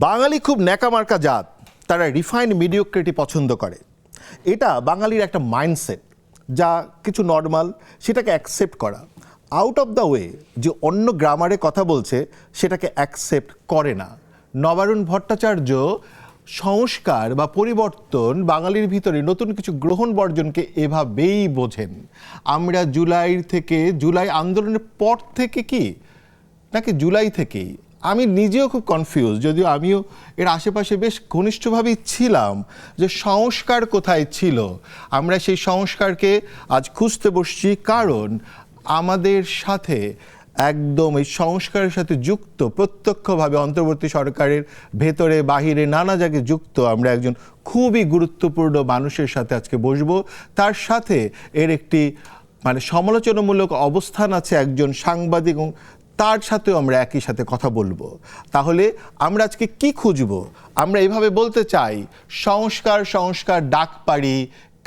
বাঙালি খুব ন্যাকামার্কা জাত, তারা রিফাইন্ড মিডিওক্রিটি পছন্দ করে। এটা বাঙালির একটা মাইন্ডসেট, যা কিছু নর্মাল সেটাকে অ্যাকসেপ্ট করা, আউট অফ দ্য ওয়ে যে অন্য গ্রামারে কথা বলছে সেটাকে অ্যাকসেপ্ট করে না। নবারুণ ভট্টাচার্য সংস্কার বা পরিবর্তন বাঙালির ভিতরে নতুন কিছু গ্রহণ বর্জনকে এভাবেই বোঝেন। আমরা জুলাই আন্দোলনের পর থেকে কি নাকি জুলাই থেকেই, আমি নিজেও খুব কনফিউজ, যদিও আমিও এর আশেপাশে বেশ ঘনিষ্ঠভাবেই ছিলাম যে সংস্কার কোথায় ছিল। আমরা সেই সংস্কারকে আজ খুঁজতে বসছি, কারণ আমাদের সাথে একদম এই সংস্কারের সাথে যুক্ত, প্রত্যক্ষভাবে অন্তর্বর্তী সরকারের ভেতরে বাহিরে নানা জায়গায় যুক্ত আমরা একজন খুবই গুরুত্বপূর্ণ মানুষের সাথে আজকে বসবো। তার সাথে এর একটি সমালোচনামূলক অবস্থান আছে একজন সাংবাদিক, এবং তার সাথেও আমরা একই সাথে কথা বলবো। তাহলে আমরা আজকে কি খুঁজবো? আমরা এভাবে বলতে চাই, সংস্কার ডাক পারি,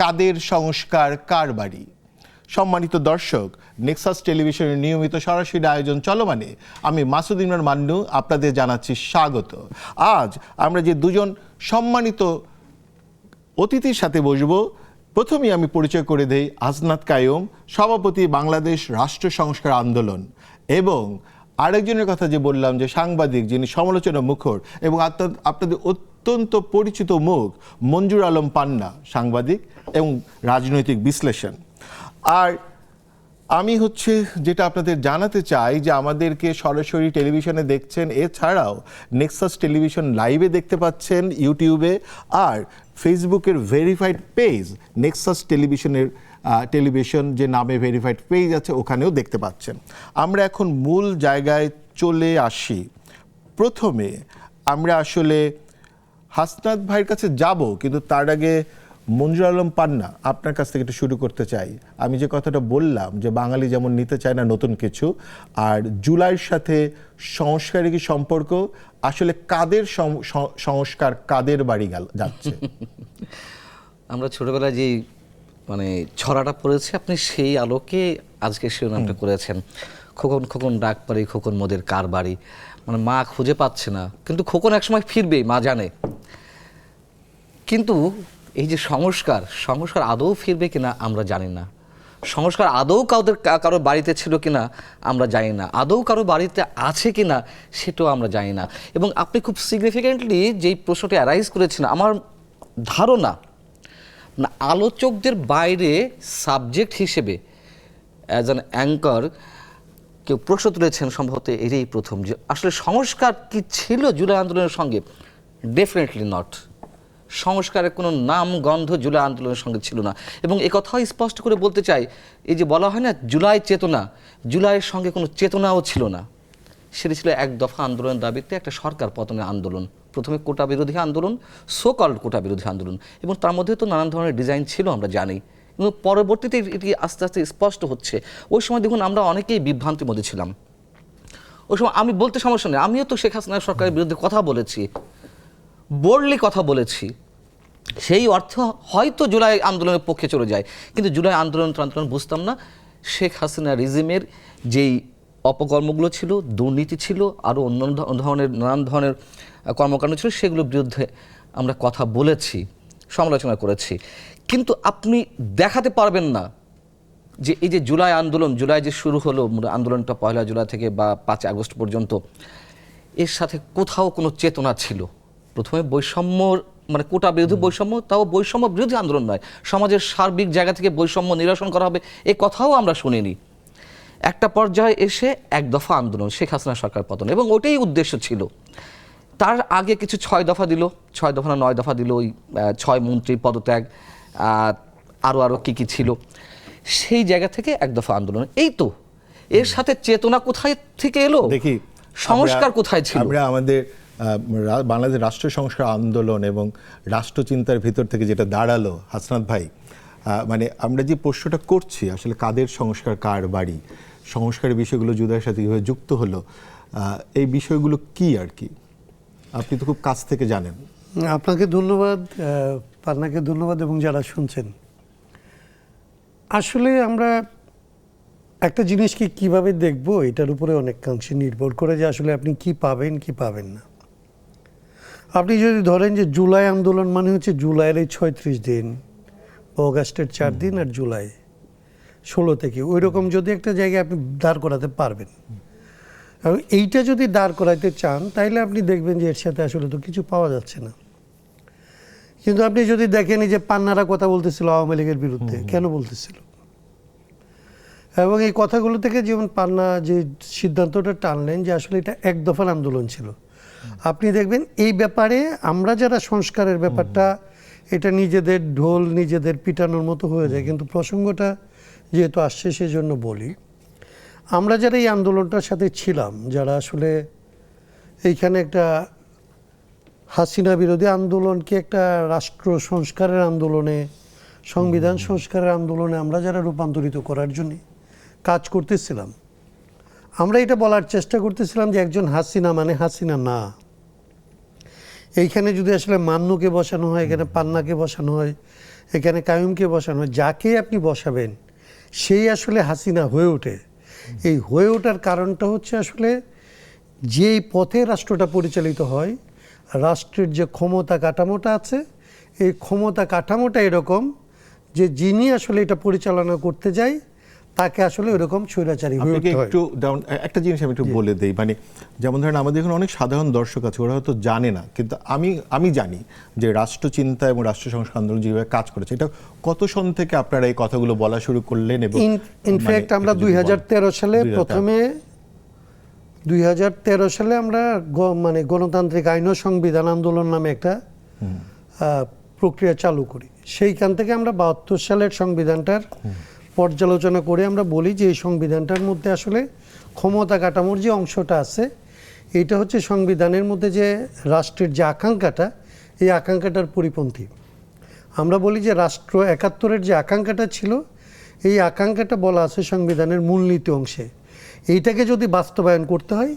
কাদের সংস্কার কার বাড়ি। সম্মানিত দর্শক, নেক্সাস টেলিভিশনের নিয়মিত সরাসরি আয়োজন চলমানে আমি মাসুদ ইমরান মান্নু আপনাদের জানাচ্ছি স্বাগত। আজ আমরা যে দুজন সম্মানিত অতিথির সাথে বসবো, প্রথমেই আমি পরিচয় করে দেই হাসনাত কাইয়ুম, সভাপতি বাংলাদেশ রাষ্ট্র সংস্কার আন্দোলন, এবং আরেকজনের কথা যে বললাম যে সাংবাদিক, যিনি সমালোচনা মুখর এবং আপনাদের অত্যন্ত পরিচিত মুখ, মঞ্জুর আলম পান্না, সাংবাদিক এবং রাজনৈতিক বিশ্লেষণ। আর আমি যেটা আপনাদের জানাতে চাই যে আমাদেরকে সরাসরি টেলিভিশনে দেখছেন, এছাড়াও নেক্সাস টেলিভিশন লাইভে দেখতে পাচ্ছেন ইউটিউবে, আর ফেসবুকের ভেরিফাইড পেজ নেক্সাস টেলিভিশন যে নামে ভেরিফাইড পেজ আছে ওখানেও দেখতে পাচ্ছেন। আমরা এখন মূল জায়গায় চলে আসি। প্রথমে আমরা আসলে হাসনাত ভাইয়ের কাছে যাব, কিন্তু তার আগে মঞ্জুর আলম পান্না, আপনার কাছ থেকে একটু শুরু করতে চাই। আমি যে কথাটা বললাম যে বাঙালি যেমন নিতে চায় না নতুন কিছু, আর জুলাইয়ের সাথে সংস্কারের কি সম্পর্ক, আসলে কাদের সংস্কার কাদের বাড়ি যাচ্ছে? আমরা ছোটবেলায় যে ছড়াটা পড়েছি, আপনি সেই আলোকে আজকে শিরোনামটা করেছেন। খোকন খোকন ডাক পারি, খোকন মোদের কার বাড়ি। মা খুঁজে পাচ্ছে না, কিন্তু খোকন একসময় ফিরবে, মা জানে। কিন্তু এই যে সংস্কার আদৌ ফিরবে কিনা আমরা জানি না। সংস্কার আদৌ কারো বাড়িতে ছিল কিনা আমরা জানি না, আদৌ কারো বাড়িতে আছে কিনা সেটাও আমরা জানি না। এবং আপনি খুব সিগনিফিকেন্টলি যেই প্রশ্নটি অ্যারাইজ করেছেন, আমার ধারণা আলোচকদের বাইরে সাবজেক্ট হিসেবে অ্যাজ অ্যান অ্যাঙ্কার কেউ প্রশ্ন তুলেছেন, সম্ভবত এটাই প্রথম, যে আসলে সংস্কার কি ছিল জুলাই আন্দোলনের সঙ্গে। Definitely not. সংস্কারের কোনো নাম গন্ধ জুলাই আন্দোলনের সঙ্গে ছিল না। এবং একথাও স্পষ্ট করে বলতে চাই, এই যে বলা হয় না জুলাই চেতনা, জুলাইয়ের সঙ্গে কোনো চেতনাও ছিল না। সেটি ছিল এক দফা আন্দোলনের দাবিতে একটা সরকার পতনের আন্দোলন। প্রথমে কোটা বিরোধী আন্দোলন, সো কল্ড কোটা বিরোধী আন্দোলন, এবং তার মধ্যে তো নানান ধরনের ডিজাইন ছিল আমরা জানি, এবং পরবর্তীতে এটি আস্তে আস্তে স্পষ্ট হচ্ছে। ওই সময় দেখুন আমরা অনেকেই বিভ্রান্তির মধ্যে ছিলাম। ওই সময় আমি বলতে সমস্যা নেই, আমিও তো শেখ হাসিনা সরকারের বিরুদ্ধে কথা বলেছি, বোল্ডলি কথা বলেছি। সেই অর্থ হয়তো জুলাই আন্দোলনের পক্ষে চলে যায়, কিন্তু জুলাই আন্দোলন বুঝতাম না শেখ হাসিনা রিজিমের যেই অপকর্মগুলো ছিল, দুর্নীতি ছিল, আরও অন্য নানান ধরনের কর্মকাণ্ড ছিল, সেগুলোর বিরুদ্ধে আমরা কথা বলেছি, সমালোচনা করেছি। কিন্তু আপনি দেখাতে পারবেন না যে এই যে জুলাই যে শুরু হলো আন্দোলনটা 1 জুলাই থেকে বা 5 আগস্ট পর্যন্ত, এর সাথে কোথাও কোনো চেতনা ছিল। প্রথমে বৈষম্য, কোটা বিরোধী বৈষম্য, তাও বৈষম্য বিরোধী আন্দোলন নয়, সমাজের সার্বিক জায়গা থেকে বৈষম্য নিরসন করা হবে, এই কথাও আমরা শুনিনি। একটা পর্যায়ে এসে এক দফা আন্দোলন, শেখ হাসিনা সরকার পতন, এবং ওটাই উদ্দেশ্য ছিল। তার আগে কিছু 6 দফা দিল, 6 দফা না 9 দফা দিল, ওই 6 মন্ত্রী পদত্যাগ, আরও কী ছিল, সেই জায়গা থেকে এক দফা আন্দোলন। এই তো, এর সাথে চেতনা কোথায় থেকে এলো, দেখি সংস্কার কোথায় ছিল। আমরা আমাদের বাংলাদেশ রাষ্ট্র সংস্কার আন্দোলন এবং রাষ্ট্রচিন্তার ভিতর থেকে যেটা দাঁড়ালো, হাসনাত ভাই, আমরা যে প্রশ্নটা করছি আসলে কাদের সংস্কার কার বাড়ি, সংস্কারের বিষয়গুলো জুলাইয়ের সাথে কীভাবে যুক্ত হলো, এই বিষয়গুলো কি আর কি আপনি তো খুব কাছ থেকে জানেন। আপনাকে ধন্যবাদ, পান্নাকে ধন্যবাদ, এবং যারা শুনছেন। আসলে আমরা একটা জিনিসকে কিভাবে দেখব এটার উপরে অনেকাংশে নির্ভর করে যে আসলে আপনি কি পাবেন কি পাবেন না। আপনি যদি ধরেন যে জুলাই আন্দোলন মানে হচ্ছে জুলাইয়ের এই 36 দিন, অগাস্টের 4 দিন আর জুলাই 16 থেকে, ওই রকম যদি একটা জায়গায় আপনি দাঁড় করাতে পারবেন, এবং এইটা যদি দাঁড় করাইতে চান তাহলে আপনি দেখবেন যে এর সাথে আসলে তো কিছু পাওয়া যাচ্ছে না। কিন্তু আপনি যদি দেখেন এই যে পান্নারা কথা বলতেছিল আওয়ামী লীগের বিরুদ্ধে, কেন বলতেছিল, এবং এই কথাগুলো থেকে যেমন পান্না যে সিদ্ধান্তটা টানলেন যে আসলে এটা এক দফার আন্দোলন ছিল, আপনি দেখবেন এই ব্যাপারে আমরা যারা সংস্কারের ব্যাপারটা এটা নিজেদের ঢোল নিজেদের পিটানোর মতো হয়ে যায়। কিন্তু প্রসঙ্গটা যেহেতু আসছে সেজন্য বলি, আমরা যারা এই আন্দোলনটার সাথে ছিলাম, যারা আসলে এইখানে একটা হাসিনা বিরোধী আন্দোলনকে একটা রাষ্ট্র সংস্কারের আন্দোলনে, সংবিধান সংস্কারের আন্দোলনে আমরা যারা রূপান্তরিত করার জন্য কাজ করতেছিলাম, আমরা এটা বলার চেষ্টা করতেছিলাম যে একজন হাসিনা মানে হাসিনা না। এইখানে যদি আসলে মান্নুকে বসানো হয়, এখানে পান্নাকে বসানো হয়, এখানে কায়ুমকে বসানো হয়, যাকে আপনি বসাবেন সেই আসলে হাসিনা হয়ে ওঠে। এই হয়ে ওঠার কারণটা হচ্ছে আসলে যেই পথে রাষ্ট্রটা পরিচালিত হয়, রাষ্ট্রের যে ক্ষমতা কাঠামোটা আছে, এই ক্ষমতা কাঠামোটা এরকম যে যিনি আসলে এটা পরিচালনা করতে যায় তাকে আসলে ওইরকম স্বৈরাচারী হয়ে আপনাকে উঠতে হয়। একটু একটা জিনিস আমি একটু বলে দেই, মানে যেমন ধরেন আমাদের এখানে অনেক সাধারণ দর্শক আছে, ওরা হয়তো জানে না, কিন্তু আমি জানি যে রাষ্ট্রচিন্তা এবং রাষ্ট্র সংস্কার আন্দোলন যেভাবে কাজ করেছে, এটা কত সন থেকে আপনারা এই কথাগুলো বলা শুরু করলেন? এবং ইনফ্যাক্ট আমরা 2013 সালে প্রথমে 2013 সালে আমরা মানে গণতান্ত্রিক আইন ও সংবিধান আন্দোলন নামে একটা প্রক্রিয়া চালু করি। সেইখান থেকে আমরা 72 সালের সংবিধানটার পর্যালোচনা করে আমরা বলি যে এই সংবিধানটার মধ্যে আসলে ক্ষমতা কাঠামোর যে অংশটা আছে, এটা হচ্ছে সংবিধানের মধ্যে যে রাষ্ট্রের যে আকাঙ্ক্ষাটা, এই আকাঙ্ক্ষাটার পরিপন্থী। আমরা বলি যে রাষ্ট্র 71-এর যে আকাঙ্ক্ষাটা ছিল, এই আকাঙ্ক্ষাটা বলা আছে সংবিধানের মূলনীতি অংশে। এইটাকে যদি বাস্তবায়ন করতে হয়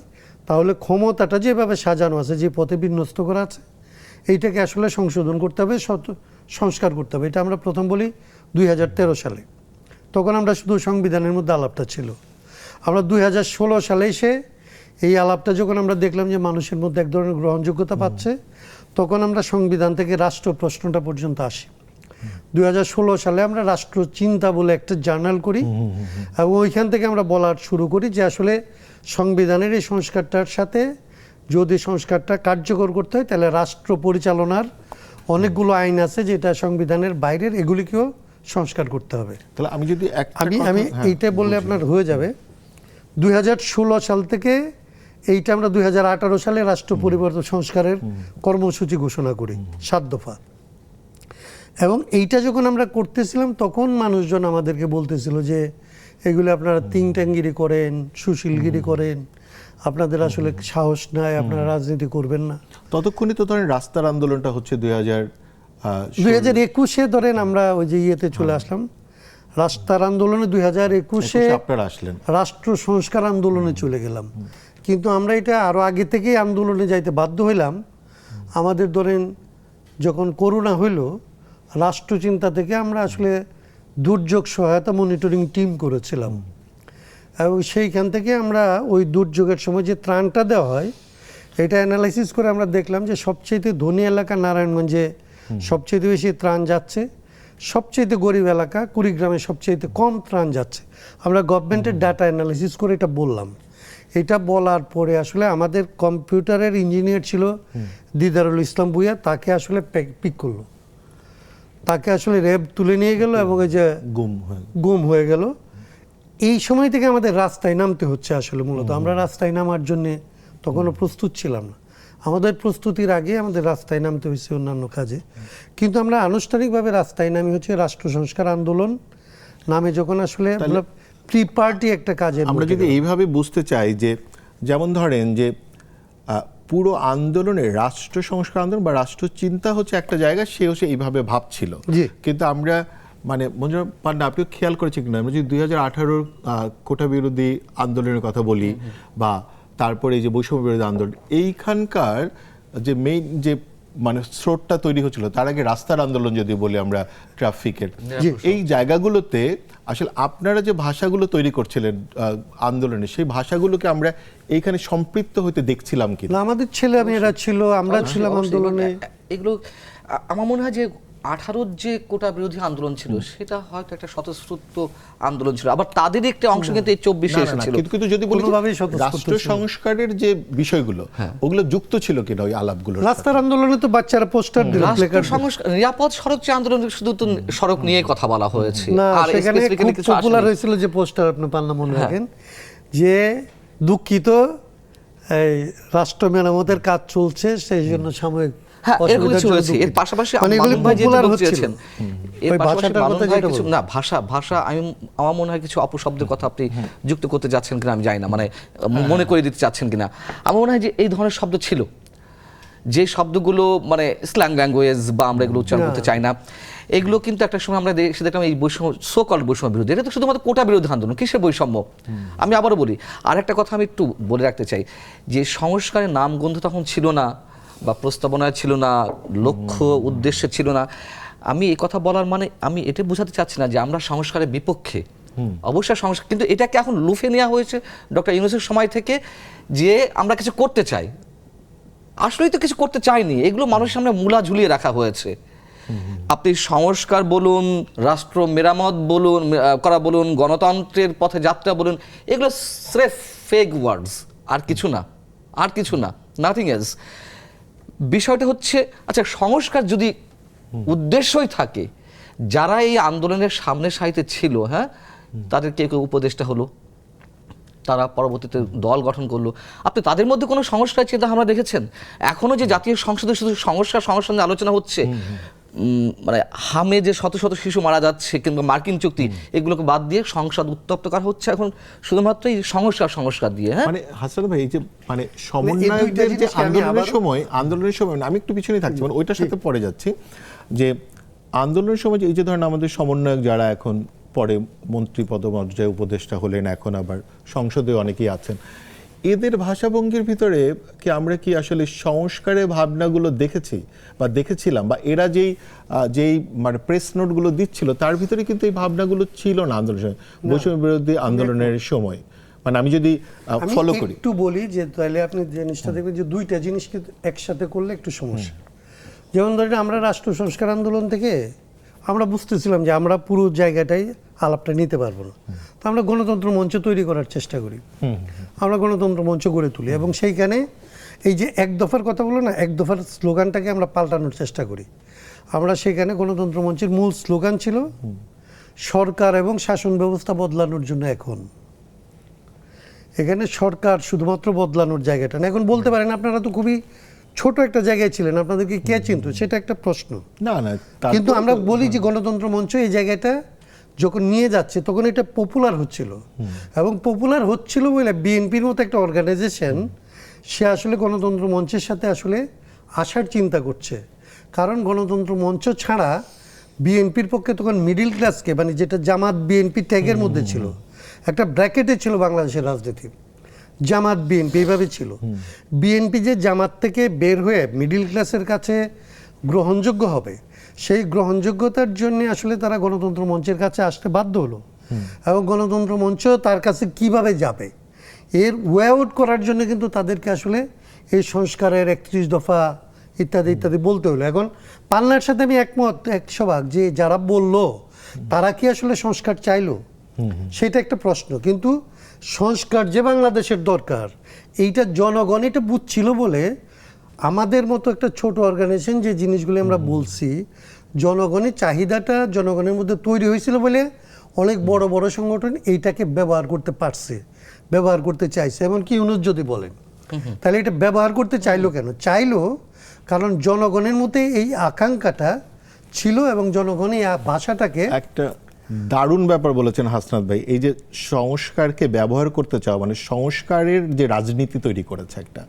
তাহলে ক্ষমতাটা যেভাবে সাজানো আছে, যে পথে বিন্যস্ত করা আছে, এইটাকে আসলে সংশোধন করতে হবে, সংস্কার করতে হবে। এটা আমরা প্রথম বলি 2013 সালে। তখন আমরা শুধু সংবিধানের মধ্যে আলাপটা ছিল। আমরা 2016 সালে এসে এই আলাপটা যখন আমরা দেখলাম যে মানুষের মধ্যে এক ধরনের গ্রহণযোগ্যতা পাচ্ছে, তখন আমরা সংবিধান থেকে রাষ্ট্র প্রশ্নটা পর্যন্ত আসি। 2016 সালে আমরা রাষ্ট্র চিন্তা বলে একটা জার্নাল করি, এবং ওইখান থেকে আমরা বলার শুরু করি যে আসলে সংবিধানের এই সংস্কারটার সাথে যদি সংস্কারটা কার্যকর করতে হয় তাহলে রাষ্ট্র পরিচালনার অনেকগুলো আইন আছে যেটা সংবিধানের বাইরের, এগুলিকেও সংস্কার করতে হবে। তাহলে আমি যদি আমি এইটা বললে আপনার হয়ে যাবে। 2016 সাল থেকে এইটা আমরা 2018 সালে রাষ্ট্র পরিবর্তন সংস্কারের কর্মসূচি ঘোষণা করি, 7 দফা। এবং এইটা যখন আমরা করতেছিলাম তখন মানুষজন আমাদেরকে বলতেছিল যে এগুলো আপনারা তিংট্যাঙ্গিরি করেন, সুশীলগিরি করেন, আপনাদের আসলে সাহস নাই, আপনারা রাজনীতি করবেন না। ততক্ষণই তো ধরেন রাস্তার আন্দোলনটা হচ্ছে 2021-এ ধরেন আমরা ওই যে ইয়েতে চলে আসলাম, রাস্তার আন্দোলনে 2021-এ আপনারা আসলেন, রাষ্ট্র সংস্কার আন্দোলনে চলে গেলাম। কিন্তু আমরা এটা আরো আগে থেকেই আন্দোলনে যাইতে বাধ্য হইলাম। আমাদের ধরেন যখন করোনা হইল, রাষ্ট্রচিন্তা থেকে আমরা আসলে দুর্যোগ সহায়তা মনিটরিং টিম করেছিলাম, এবং সেইখান থেকে আমরা ওই দুর্যোগের সময় যে ত্রাণটা দেওয়া হয় এটা অ্যানালাইসিস করে আমরা দেখলাম যে সবচেয়ে ধনী এলাকা নারায়ণগঞ্জে সবচেয়ে বেশি ত্রাণ যাচ্ছে, সবচেয়ে গরিব এলাকা কুড়িগ্রামে সবচেয়ে কম ত্রাণ যাচ্ছে। আমরা গভর্নমেন্টের ডাটা অ্যানালাইসিস করে এটা বললাম। এটা বলার পরে আসলে আমাদের কম্পিউটারের ইঞ্জিনিয়ার ছিল দিদারুল ইসলাম ভুইয়া, তাকে আসলে পিক করলো, তাকে আসলে র্যাব তুলে নিয়ে গেল এবং এই যে গুম হয়ে গেল। এই সময় থেকে আমাদের রাস্তায় নামতে হচ্ছে। আসলে মূলত আমরা রাস্তায় নামার জন্য তখনও প্রস্তুত ছিলাম না। আমাদের প্রস্তুতির আগে আমাদের রাস্তায় নামতে হয়েছে অন্যান্য কাজে। কিন্তু আমরা আনুষ্ঠানিকভাবে রাস্তায় নামি হচ্ছে রাষ্ট্র সংস্কার আন্দোলন নামে, যখন আসলে প্রি পার্টি একটা কাজে। আমরা যদি এইভাবে বুঝতে চাই যে যেমন ধরেন যে পুরো আন্দোলনে রাষ্ট্র সংস্কার আন্দোলন বা রাষ্ট্র চিন্তা হচ্ছে একটা জায়গা, সে হচ্ছে এইভাবে ভাবছিল। কিন্তু আমরা মানে মঞ্জুর পান্না, আপনিও খেয়াল করেছেন কিনা, আমরা যদি 2018 কোটা বিরোধী আন্দোলনের কথা বলি বা তারপরে এই যে বৈষম্য বিরোধী আন্দোলন, এইখানকার যে মেইন যে মানে স্রোতটা তৈরি হচ্ছিল, তার আগে রাস্তার আন্দোলন যদি বলি আমরা, ট্রাফিকের, এই জায়গাগুলোতে আসলে আপনারা যে ভাষাগুলো তৈরি করছিলেন আন্দোলনে, সেই ভাষাগুলোকে আমরা এইখানে সম্পৃক্ত হতে দেখছিলাম কি না, আমাদের ছেলেমেয়েরা ছিল, আমরা ছিলাম আন্দোলনে। এগুলো আমার মনে হয় যে 18 যে কোটা বিরোধী আন্দোলন ছিল সেটা হয়তো একটা স্বতঃস্ফূর্ত আন্দোলন ছিল, আবার তাদের একটা অংশ কিন্তু এই 24-এ এসেছিল। কিন্তু যদি বলি কোনোভাবেই স্বতঃস্ফূর্ত রাষ্ট্র সংস্কারের যে বিষয়গুলো, ওগুলো যুক্ত ছিল কিনা ওই আলাপগুলো? রাস্তার আন্দোলনে তো বাচ্চারা পোস্টার দিল, রাষ্ট্র সংস্কার, নিরাপদ সড়ক যে আন্দোলন, শুধু তো সড়ক নিয়ে কথা বলা হয়েছে, না আর সেখানে স্পেসিফিক্যালি খুব কিছু পপুলার আসেনি। হয়েছিল যে পোস্টার, আপনি পান্না মনে রাখেন, যে দুঃখিত এই রাষ্ট্র মেরামতের কাজ চলছে, সেই জন্য সাময়িক হ্যাঁ, এরকম অসুবিধার কিছু জন্য হয়েছে। এর দুঃখিত। পাশাপাশি মানে এগুলো মামুন ভাই যেটা popular বলতে হচ্ছিল। চেয়েছেন, এর ওই পাশাপাশি ভাষাটার মামুন কথা ভাই যেটা কিছু বললেন। না, ভাষা আমার মনে হয় কিছু অপশব্দের কথা আপনি যুক্ত করতে যাচ্ছেন কিনা আমি জানি না, মানে মনে করে দিতে চাচ্ছেন কিনা। আমার মনে হয় যে এই ধরনের শব্দ ছিল, যে শব্দগুলো মানে স্ল্যাং ল্যাঙ্গুয়েজ বা আমরা এগুলো উচ্চারণ করতে চাই না, এগুলো কিন্তু একটা সময় আমরা এসে দেখলাম এই বৈষম্য, সো কল্ড বৈষম্য বিরোধী, এটা তো শুধুমাত্র কোটা বিরোধী আন্দোলন, কিসের বৈষম্য? আমি আবারও বলি, আর একটা কথা আমি একটু বলে রাখতে চাই, যে সংস্কারের নামগন্ধ তখন ছিল না, বা প্রস্তাবনায় ছিল না, লক্ষ্য উদ্দেশ্যে ছিল না। আমি এই কথা বলার মানে আমি এটা বোঝাতে চাচ্ছি না যে আমরা সংস্কারের বিপক্ষে, অবশ্যই সংস্কার, কিন্তু এটাকে এখন লুফে নেওয়া হয়েছে ডক্টর ইউনূসের সময় থেকে, যে আমরা কিছু করতে চাই। আসলেই তো কিছু করতে চাইনি, এগুলো মানুষের সামনে মূলা ঝুলিয়ে রাখা হয়েছে। আপনি সংস্কার বলুন, রাষ্ট্র মেরামত বলুন করা বলুন, গণতন্ত্রের পথে যাত্রা বলুন, এগুলো স্রেফ ফেক ওয়ার্ডস, আর কিছু না, আর কিছু না, নাথিং এলস। বিষয়টা হচ্ছে, আচ্ছা সংস্কার যদি উদ্দেশ্যই থাকে, যারা এই আন্দোলনের সামনে সারিতে ছিল, হ্যাঁ, তাদের কেউ কেউ উপদেষ্টা হলো, তারা পরবর্তীতে দল গঠন করলো, আপনি তাদের মধ্যে কোনো সংস্কার চিন্তা আমরা দেখেছেন? এখনো যে জাতীয় সংসদে শুধু সংস্কার নিয়ে আলোচনা হচ্ছে, মানে হামে যে শত শত শিশু মারা যাচ্ছে, কিংবা মার্কিন চুক্তি, এগুলোকে বাদ দিয়ে সংসদ উত্তপ্ত করা হচ্ছে এখন শুধুমাত্র এই সংস্কার দিয়ে। হ্যাঁ, মানে হাসান ভাই, এই যে মানে সমন্বয়কদের যে আন্দোলনের সময় আমি একটু পিছনে থাকছি, মানে ওইটার সাথে পড়ে যাচ্ছি, যে আন্দোলনের সময় এই যে ধরেন আমাদের সমন্বয়ক যারা এখন পরে মন্ত্রী পদমর্যাদায় উপদেষ্টা হলেন, এখন আবার সংসদে অনেকেই আছেন, এদের ভাষাভঙ্গির ভিতরে কি আমরা কি আসলে সংস্কারের ভাবনাগুলো দেখেছি বা দেখেছিলাম, বা এরা যেই মানে প্রেস নোটগুলো দিচ্ছিল তার ভিতরে কিন্তু এই ভাবনাগুলো ছিল না আন্দোলনের সময়, বৈষম্য বিরোধী আন্দোলনের সময়? মানে আমি যদি ফলো করি, একটু বলি যে তাহলে আপনি জিনিসটা দেখবেন যে দুইটা জিনিস কিন্তু একসাথে করলে একটু সমস্যা। যেমন ধরেন আমরা রাষ্ট্র সংস্কার আন্দোলন থেকে আমরা বুঝতেছিলাম যে আমরা পুরো জায়গাটাই আলাপটা নিতে পারবো না, তো আমরা গণতন্ত্র মঞ্চ তৈরি করার চেষ্টা করি, আমরা গণতন্ত্র মঞ্চ গড়ে তুলি, এবং সেইখানে এই যে এক দফার কথা বলো না, এক দফার স্লোগানটাকে আমরা পাল্টানোর চেষ্টা করি। আমরা সেখানে গণতন্ত্র মঞ্চের মূল স্লোগান ছিল সরকার এবং শাসন ব্যবস্থা বদলানোর জন্য এখন। এখানে সরকার শুধুমাত্র বদলানোর জায়গাটা না, এখন বলতে পারেন আপনারা তো খুবই ছোট একটা জায়গায় ছিলেন, আপনাদেরকে কে চিনত, সেটা একটা প্রশ্ন। না, কিন্তু আমরা বলি যে গণতন্ত্র মঞ্চ এই জায়গাটা যখন নিয়ে যাচ্ছে তখন এটা পপুলার হচ্ছিল, এবং পপুলার হচ্ছিল বলে বিএনপির মতো একটা অর্গানাইজেশন সে আসলে গণতন্ত্র মঞ্চের সাথে আসলে আসার চিন্তা করছে। কারণ গণতন্ত্র মঞ্চ ছাড়া বিএনপির পক্ষে তখন মিডিল ক্লাসকে, মানে যেটা জামাত বিএনপি ট্যাগের মধ্যে ছিল, একটা ব্র্যাকেটে ছিল বাংলাদেশের রাজনীতি, জামাত বিএনপি এইভাবে ছিল। বিএনপি যে জামাত থেকে বের হয়ে মিডিল ক্লাসের কাছে গ্রহণযোগ্য হবে, সেই গ্রহণযোগ্যতার জন্য আসলে তারা গণতন্ত্র মঞ্চের কাছে আসতে বাধ্য হলো, এবং গণতন্ত্র মঞ্চ তার কাছে কিভাবে যাবে এর ওয়ে আউট করার জন্য কিন্তু তাদেরকে আসলে এই সংস্কারের 31 দফা ইত্যাদি ইত্যাদি বলতে হলো। এখন পাল্লার সাথে আমি একমত 100 যে যারা বলল তারা কি আসলে সংস্কার চাইলো, সেটা একটা প্রশ্ন। কিন্তু সংস্কার যে বাংলাদেশের দরকার এইটা জনগণ এটা বুঝছিল বলে আমাদের মতো একটা ছোট অর্গানাইজেশন যে জিনিসগুলো আমরা বলছি, জনগণের চাহিদাটা জনগণের মধ্যে তৈরি হয়েছিল বলে অনেক বড় বড় সংগঠন এইটাকে ব্যবহার করতে পারছে, ব্যবহার করতে চাইছে। এমনকি ইউনূস যদি বলেন, তাহলে এটা ব্যবহার করতে চাইলো কেন? চাইলো কারণ জনগণের মধ্যে এই আকাঙ্ক্ষাটা ছিল, এবং জনগণ এই ভাষাটাকে একটা দারুণ ব্যাপার বলেছেন হাসনাত ভাই, এই যে সংস্কারকে ব্যবহার করতে চাওয়া, মানে সংস্কারের যে রাজনীতি তৈরি করেছে একটা,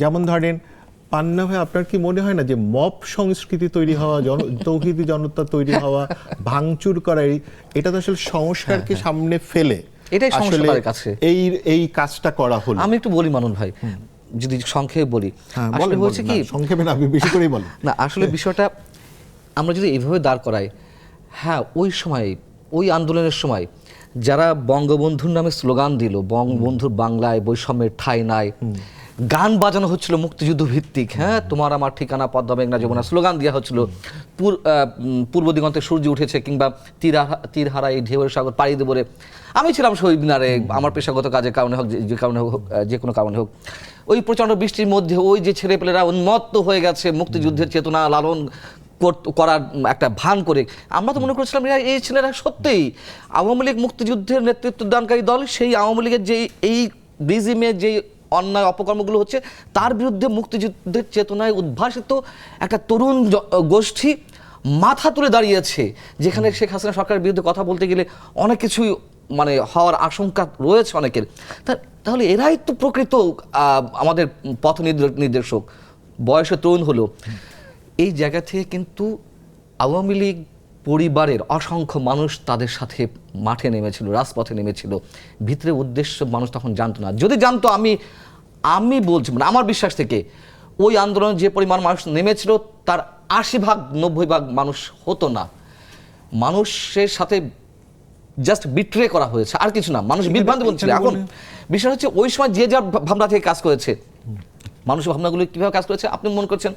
যেমন ধরেন পান্না ভাই, আপনার কি মনে হয় না যে মব সংস্কৃতি তৈরি হওয়া, তৌহিদি জনতা তৈরি হওয়া, ভাঙচুর করা, এটা তো আসলে সংস্কারকে সামনে ফেলে এটাই সংস্কারের কাছে এই কাজটা করা হলো? আমি একটু বলি মামুন ভাই, যদি সংক্ষেপে বলি, হ্যাঁ, আসলে বলেন, হয়েছে বলেন, কি, না, সংক্ষেপে না, আপনি বেশি করেই বলেন। না আসলে বিষয়টা আমরা যদি এইভাবে দাঁড় করাই, হ্যাঁ ওই সময় ওই আন্দোলনের সময় যারা বঙ্গবন্ধুর নামে স্লোগান দিল, বঙ্গবন্ধুর বাংলায় বৈষম্যের ঠাঁই নাই, গান বাজানো হচ্ছিল মুক্তিযুদ্ধ ভিত্তিক, হ্যাঁ তোমার আমার ঠিকানা পদ্মা মেঘনা যমুনা স্লোগান দেওয়া হচ্ছিল, পূর্ব দিগন্তে সূর্য উঠেছে, কিংবা তীরহারা এই ঢেউয়ের সাগর পাড়ি দেবো রে। আমি ছিলাম শহীদ মিনারে, আমার পেশাগত কাজের কারণে হোক, যে কারণে হোক, যে কোনো কারণে হোক, ওই প্রচণ্ড বৃষ্টির মধ্যে ওই যে ছেলেপেলেরা উন্মত্ত হয়ে গেছে মুক্তিযুদ্ধের চেতনা লালন করার একটা ভান করে, আমরা তো মনে করেছিলাম এই ছেলেরা সত্যিই আওয়ামী লীগ মুক্তিযুদ্ধের নেতৃত্ব দানকারী দল, সেই আওয়ামী লীগের যে এই রিজিমে যে অন্যায় অপকর্মগুলো হচ্ছে তার বিরুদ্ধে মুক্তিযুদ্ধের চেতনায় উদ্ভাসিত একটা তরুণ গোষ্ঠী মাথা তুলে দাঁড়িয়েছে, যেখানে শেখ হাসিনা সরকারের বিরুদ্ধে কথা বলতে গেলে অনেক কিছুই মানে হওয়ার আশঙ্কা রয়েছে অনেকের। তাহলে এরাই তো প্রকৃত আমাদের পথ নির্দেশক, বয়সে তরুণ হলো। এই জায়গা থেকে কিন্তু আওয়ামী লীগ পরিবারের অসংখ্য মানুষ তাদের সাথে মাঠে নেমেছিল, রাজপথে নেমেছিল। ভিতরে উদ্দেশ্য মানুষ তখন জানতো না, যদি জানতো, আমি বলছি মানে আমার বিশ্বাস থেকে ওই আন্দোলনে যে পরিমাণ মানুষ নেমেছিল তার 80-90% মানুষ হতো না। মানুষের সাথে জাস্ট বিট্রে করা হয়েছে, আর কিছু না। মানুষ বিভ্রান্তি বলছিল। এখন বিষয় হচ্ছে ওই সময় যে যার ভাবনা থেকে কাজ করেছে, মানুষের ভাবনাগুলো কিভাবে কাজ করেছে। আপনি মনে করছেন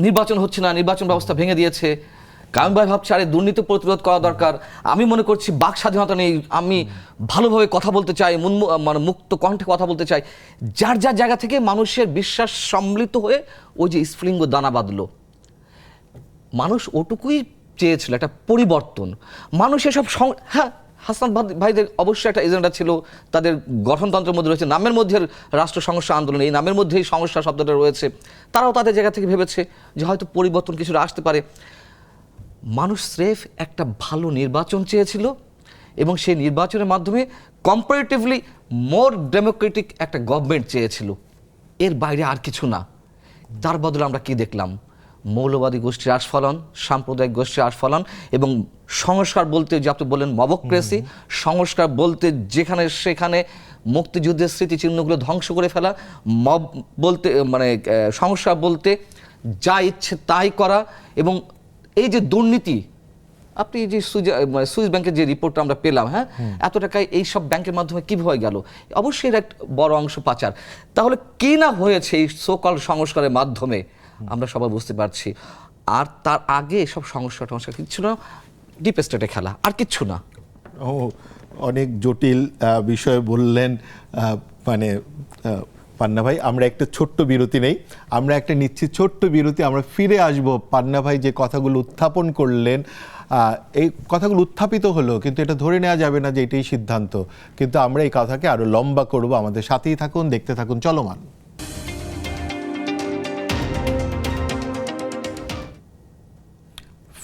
নির্বাচন হচ্ছে না, নির্বাচন ব্যবস্থা ভেঙে দিয়েছে, কায়ুম ভাই ভাবছে আরে দুর্নীতি প্রতিরোধ করা দরকার, আমি মনে করছি বাক স্বাধীনতা নেই, আমি ভালোভাবে কথা বলতে চাই, মানে মুক্ত কণ্ঠে কথা বলতে চাই। যার যার জায়গা থেকে মানুষের বিশ্বাস সম্মিলিত হয়ে ওই যে স্ফুলিঙ্গ দানা বাঁধলো। মানুষ ওটুকুই চেয়েছিল, একটা পরিবর্তন। মানুষ এসব হ্যাঁ, হাসনাত ভাইদের অবশ্যই একটা এজেন্ডা ছিল, তাদের গঠনতন্ত্রের মধ্যে রয়েছে, নামের মধ্যে রাষ্ট্র সমস্যা আন্দোলন, এই নামের মধ্যেই সমস্যা শব্দটা রয়েছে। তারাও তাদের জায়গা থেকে ভেবেছে যে হয়তো পরিবর্তন কিছুটা আসতে পারে। মানুষ স্রেফ একটা ভালো নির্বাচন চেয়েছিল, এবং সেই নির্বাচনের মাধ্যমে কম্পারেটিভলি মোর ডেমোক্রেটিক একটা গভর্নমেন্ট চেয়েছিল। এর বাইরে আর কিছু না। তার বদলে আমরা কি দেখলাম? মৌলবাদী গোষ্ঠীর আস্ফলন, সাম্প্রদায়িক গোষ্ঠীর আস্ফলন, এবং সংস্কার বলতে যে আপনি বললেন মবক্রেসি, সংস্কার বলতে যেখানে সেখানে মুক্তিযুদ্ধের স্মৃতিচিহ্নগুলো ধ্বংস করে ফেলা, মব বলতে মানে সংস্কার বলতে যা ইচ্ছে তাই করা। এবং এই যে দুর্নীতি, আপনি যে সুইস ব্যাংকের যে রিপোর্টটা আমরা পেলাম, হ্যাঁ এত টাকায় এই সব ব্যাংকের মাধ্যমে কিভাবে গেল, অবশ্যই এর একটা বড় অংশ পাচার। তাহলে কি না হয়েছে এই সোকল সংস্কারের মাধ্যমে আমরা সবাই বুঝতে পারছি। আর তার আগে এসব সংস্কার কিচ্ছু না, ডিপ স্টেটে খেলা, আর কিচ্ছু না। ও অনেক জটিল বিষয় বললেন মানে পান্না ভাই। আমরা একটা ছোট্ট বিরতি নেই, আমরা একটা নিচ্ছি ছোট্ট বিরতি, আমরা ফিরে আসব। পান্না ভাই যে কথাগুলো উত্থাপন করলেন, এই কথাগুলো উত্থাপিত হলো, কিন্তু এটা ধরে নেওয়া যাবে না যে এটাই সিদ্ধান্ত, কিন্তু আমরা এই কথাকে আরো লম্বা করব। আমাদের সাথেই থাকুন, দেখতে থাকুন চলমান।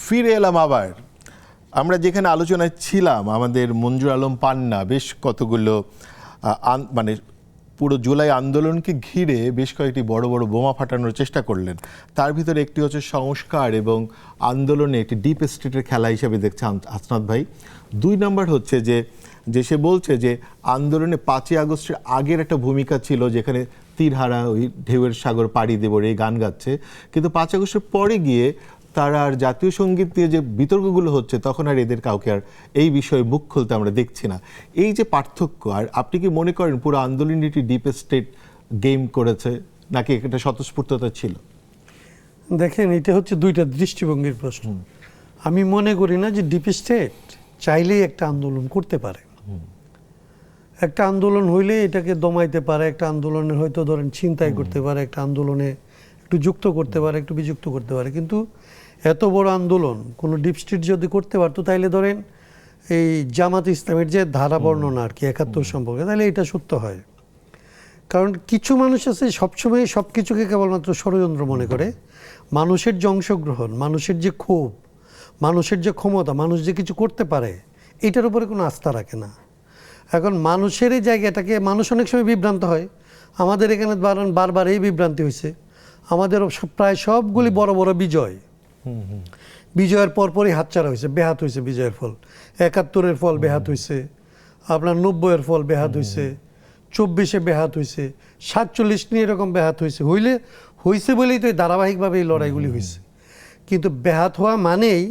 ফিরে এলাম আবার। আমরা যেখানে আলোচনায় ছিলাম, আমাদের মঞ্জুর আলম পান্না বেশ কতগুলো মানে পুরো জুলাই আন্দোলনকে ঘিরে বেশ কয়েকটি বড় বড় বোমা ফাটানোর চেষ্টা করলেন। তার ভিতরে একটি হচ্ছে সংস্কার এবং আন্দোলনে একটি ডিপ স্টেটের খেলা হিসেবে দেখছে হাসনাত ভাই। 2 নম্বর হচ্ছে যে সে বলছে যে আন্দোলনে 5ই আগস্টের আগের একটা ভূমিকা ছিল, যেখানে তীরহারা ওই ঢেউয়ের সাগর পাড়ি দেব এই গান গাচ্ছে, কিন্তু 5 আগস্টের পরে গিয়ে তারা আর জাতীয় সঙ্গীত দিয়ে যে বিতর্কগুলো হচ্ছে, তখন আর এদের কাউকে আর এই বিষয়ে মুখ খুলতে আমরা দেখছি না। এই যে পার্থক্য, আর আপনি কি মনে করেন পুরো আন্দোলনটি ডিপ স্টেট গেম করেছে, নাকি একটা স্বতঃস্ফূর্ততা ছিল? দেখেন, এটা হচ্ছে 2টা দৃষ্টিভঙ্গির প্রশ্ন। আমি মনে করি না যে ডিপ স্টেট চাইলেই একটা আন্দোলন করতে পারে। একটা আন্দোলন হইলে এটাকে দমাইতে পারে, একটা আন্দোলনের হয়তো ধরেন ছিনতাই করতে পারে, একটা আন্দোলনে একটু যুক্ত করতে পারে, একটু বিযুক্ত করতে পারে। কিন্তু এত বড় আন্দোলন কোনো ডিপ স্টেট যদি করতে পারতো, তাইলে ধরেন এই জামাত ইসলামের যে ধারা বর্ণনা আর কি 71 সম্পর্কে, তাহলে এটা সত্য হয়। কারণ কিছু মানুষ আছে সবসময় সব কিছুকে কেবলমাত্র ষড়যন্ত্র মনে করে। মানুষের যে অংশগ্রহণ, মানুষের যে ক্ষোভ, মানুষের যে ক্ষমতা, মানুষ যে কিছু করতে পারে, এটার উপরে কোনো আস্থা রাখে না। এখন মানুষের এই জায়গাটাকে, মানুষ অনেক সময় বিভ্রান্ত হয়। আমাদের এখানে বারবার এই বিভ্রান্তি হয়েছে। আমাদের প্রায় সবগুলি বড় বড় বিজয়, বিজয়ের পরপরই হাতছাড়া হয়েছে, বেহাত হয়েছে বিজয়ের ফল। 71-এর ফল বেহাত হয়েছে, আপনার 90-এর ফল বেহাত হয়েছে, 24-এ ব্যাহত হয়েছে, 47 নিয়ে এরকম ব্যাহত হয়েছে বলেই তো এই ধারাবাহিকভাবে এই লড়াইগুলি হয়েছে। কিন্তু ব্যাহত হওয়া মানেই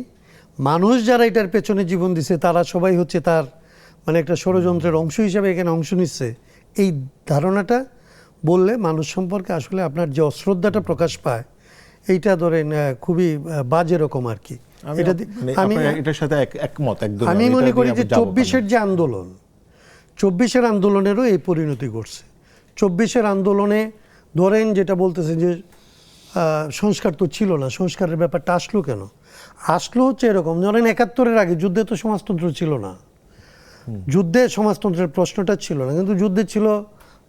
মানুষ যারা এটার পেছনে জীবন দিছে তারা সবাই হচ্ছে তার মানে একটা ষড়যন্ত্রের অংশ হিসেবে এখানে অংশ নিচ্ছে, এই ধারণাটা বললে মানুষ সম্পর্কে আসলে আপনার যে অশ্রদ্ধাটা প্রকাশ পায় এইটা ধরেন খুবই বাজে রকম আর কি। এটার সাথে একমত একদম। আমি মনে করি যে 24-এর যে আন্দোলন, 24-এর আন্দোলনেরও এই পরিণতি ঘটছে। 24-এর আন্দোলনে ধরেন যেটা বলতেছেন যে সংস্কার তো ছিল না, সংস্কারের ব্যাপারটা আসলো কেন? আসলো হচ্ছে এরকম, ধরেন 71-এর আগে যুদ্ধে তো সমাজতন্ত্র ছিল না, যুদ্ধে সমাজতন্ত্রের প্রশ্নটা ছিল না, কিন্তু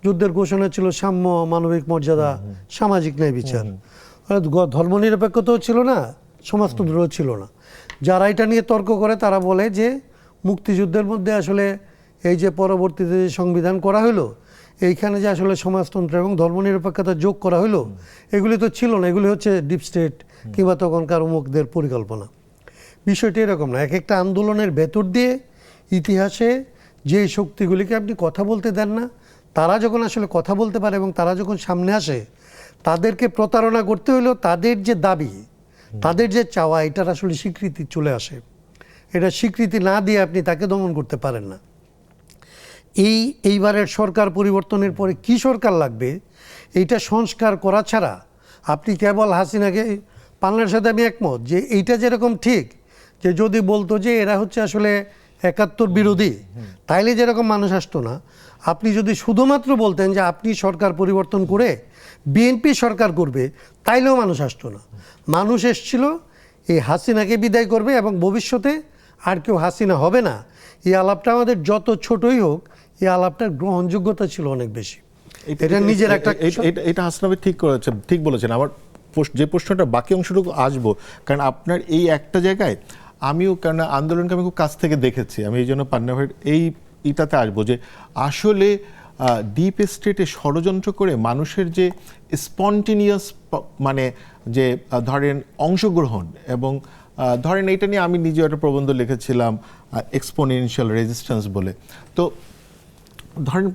যুদ্ধের ঘোষণা ছিল সাম্য, মানবিক মর্যাদা, সামাজিক ন্যায় বিচার। ধর্মনিরপেক্ষতাও ছিল না, সমাজতন্ত্রও ছিল না। যারা এটা নিয়ে তর্ক করে তারা বলে যে মুক্তিযুদ্ধের মধ্যে আসলে এই যে পরবর্তীতে যে সংবিধান করা হলো এইখানে যে আসলে সমাজতন্ত্র এবং ধর্মনিরপেক্ষতা যোগ করা হলো এগুলি তো ছিল না, এগুলি হচ্ছে ডিপ স্টেট কিংবা তখনকার অমুকদের পরিকল্পনা। বিষয়টি এরকম না, এক একটা আন্দোলনের ভেতর দিয়ে ইতিহাসে যে শক্তিগুলিকে আপনি কথা বলতে দেন না, তারা যখন আসলে কথা বলতে পারে এবং তারা যখন সামনে আসে তাদেরকে প্রতারণা করতে হলেও তাদের যে দাবি, তাদের যে চাওয়া, এটার আসলে স্বীকৃতি চলে আসে। এটা স্বীকৃতি না দিয়ে আপনি তাকে দমন করতে পারেন না। এইবারের সরকার পরিবর্তনের পরে কি সরকার লাগবে এইটা সংস্কার করা ছাড়া আপনি কেবল হাসিনাকে পালনের সাথে আমি একমত যে এইটা যেরকম ঠিক যে যদি বলতো যে এরা হচ্ছে আসলে 71 বিরোধী তাইলে যেরকম মানুষ আসতো না, আপনি যদি শুধুমাত্র বলতেন যে আপনি সরকার পরিবর্তন করে বিএনপি সরকার করবে তাইলেও মানুষ আসতো না। মানুষ এসছিল এই হাসিনাকে বিদায় করবে এবং ভবিষ্যতে আর কেউ হাসিনা হবে না, এই আলাপটা আমাদের যত ছোটই হোক এই আলাপটার গ্রহণযোগ্যতা ছিল অনেক বেশি। এটা নিজের একটা এটা হাসনাত ভাই ঠিক বলেছেন। আমার যে প্রশ্নটা বাকি অংশটুকু আসবো, কারণ আপনার এই একটা জায়গায় আমিও, কারণ আন্দোলনকে আমি খুব কাছ থেকে দেখেছি, আমি এই জন্য পান্না ভাইয়ের এইটাতে আসবো যে আসলে ডিপ স্টেটে ষড়যন্ত্র করে মানুষের যে স্পন্টেনিয়াস মানে যে ধরেন অংশগ্রহণ এবং ধরেন এইটা নিয়ে আমি নিজে একটা প্রবন্ধ লিখেছিলাম এক্সপোনেনশিয়াল রেজিস্ট্যান্স বলে। তো ধরেন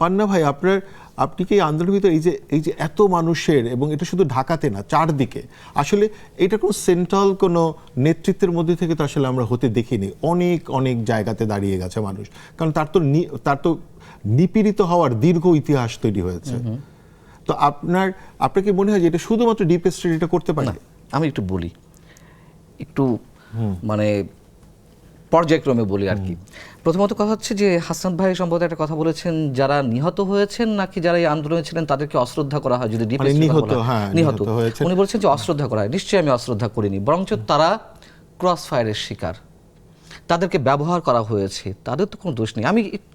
পান্না ভাই আপনি কি আন্দোলনের ভিতরে এই যে এত মানুষের, এবং এটা শুধু ঢাকাতে না চারদিকে, আসলে এটা কোনো সেন্ট্রাল কোনো নেতৃত্বের মধ্যে থেকে তো আসলে আমরা হতে দেখিনি, অনেক অনেক জায়গাতে দাঁড়িয়ে গেছে মানুষ, কারণ তার তো নিপীড়িত হওয়ার দীর্ঘ ইতিহাস তৈরি হয়েছে। তো আপনার কি মনে হয় যে এটা শুধুমাত্র ডিপ স্টেট এটা করতে পারে? আমি একটু বলি, একটু মানে পর্যায়ক্রমে বলি আর কি। প্রথমত কথা হচ্ছে যে হাসনাত ভাই সম্ভবত একটা কথা বলেছেন, যারা নিহত হয়েছেন নাকি যারা এই আন্দোলনে ছিলেন তাদেরকে অশ্রদ্ধা করা হয়, যদি নিহত উনি বলছেন যে অশ্রদ্ধা করা হয়। নিশ্চয়ই আমি অশ্রদ্ধা করিনি, বরঞ্চ তারা ক্রস ফায়ারের শিকার, তাদেরকে ব্যবহার করা হয়েছে, তাদের তো কোনো দোষ নেই।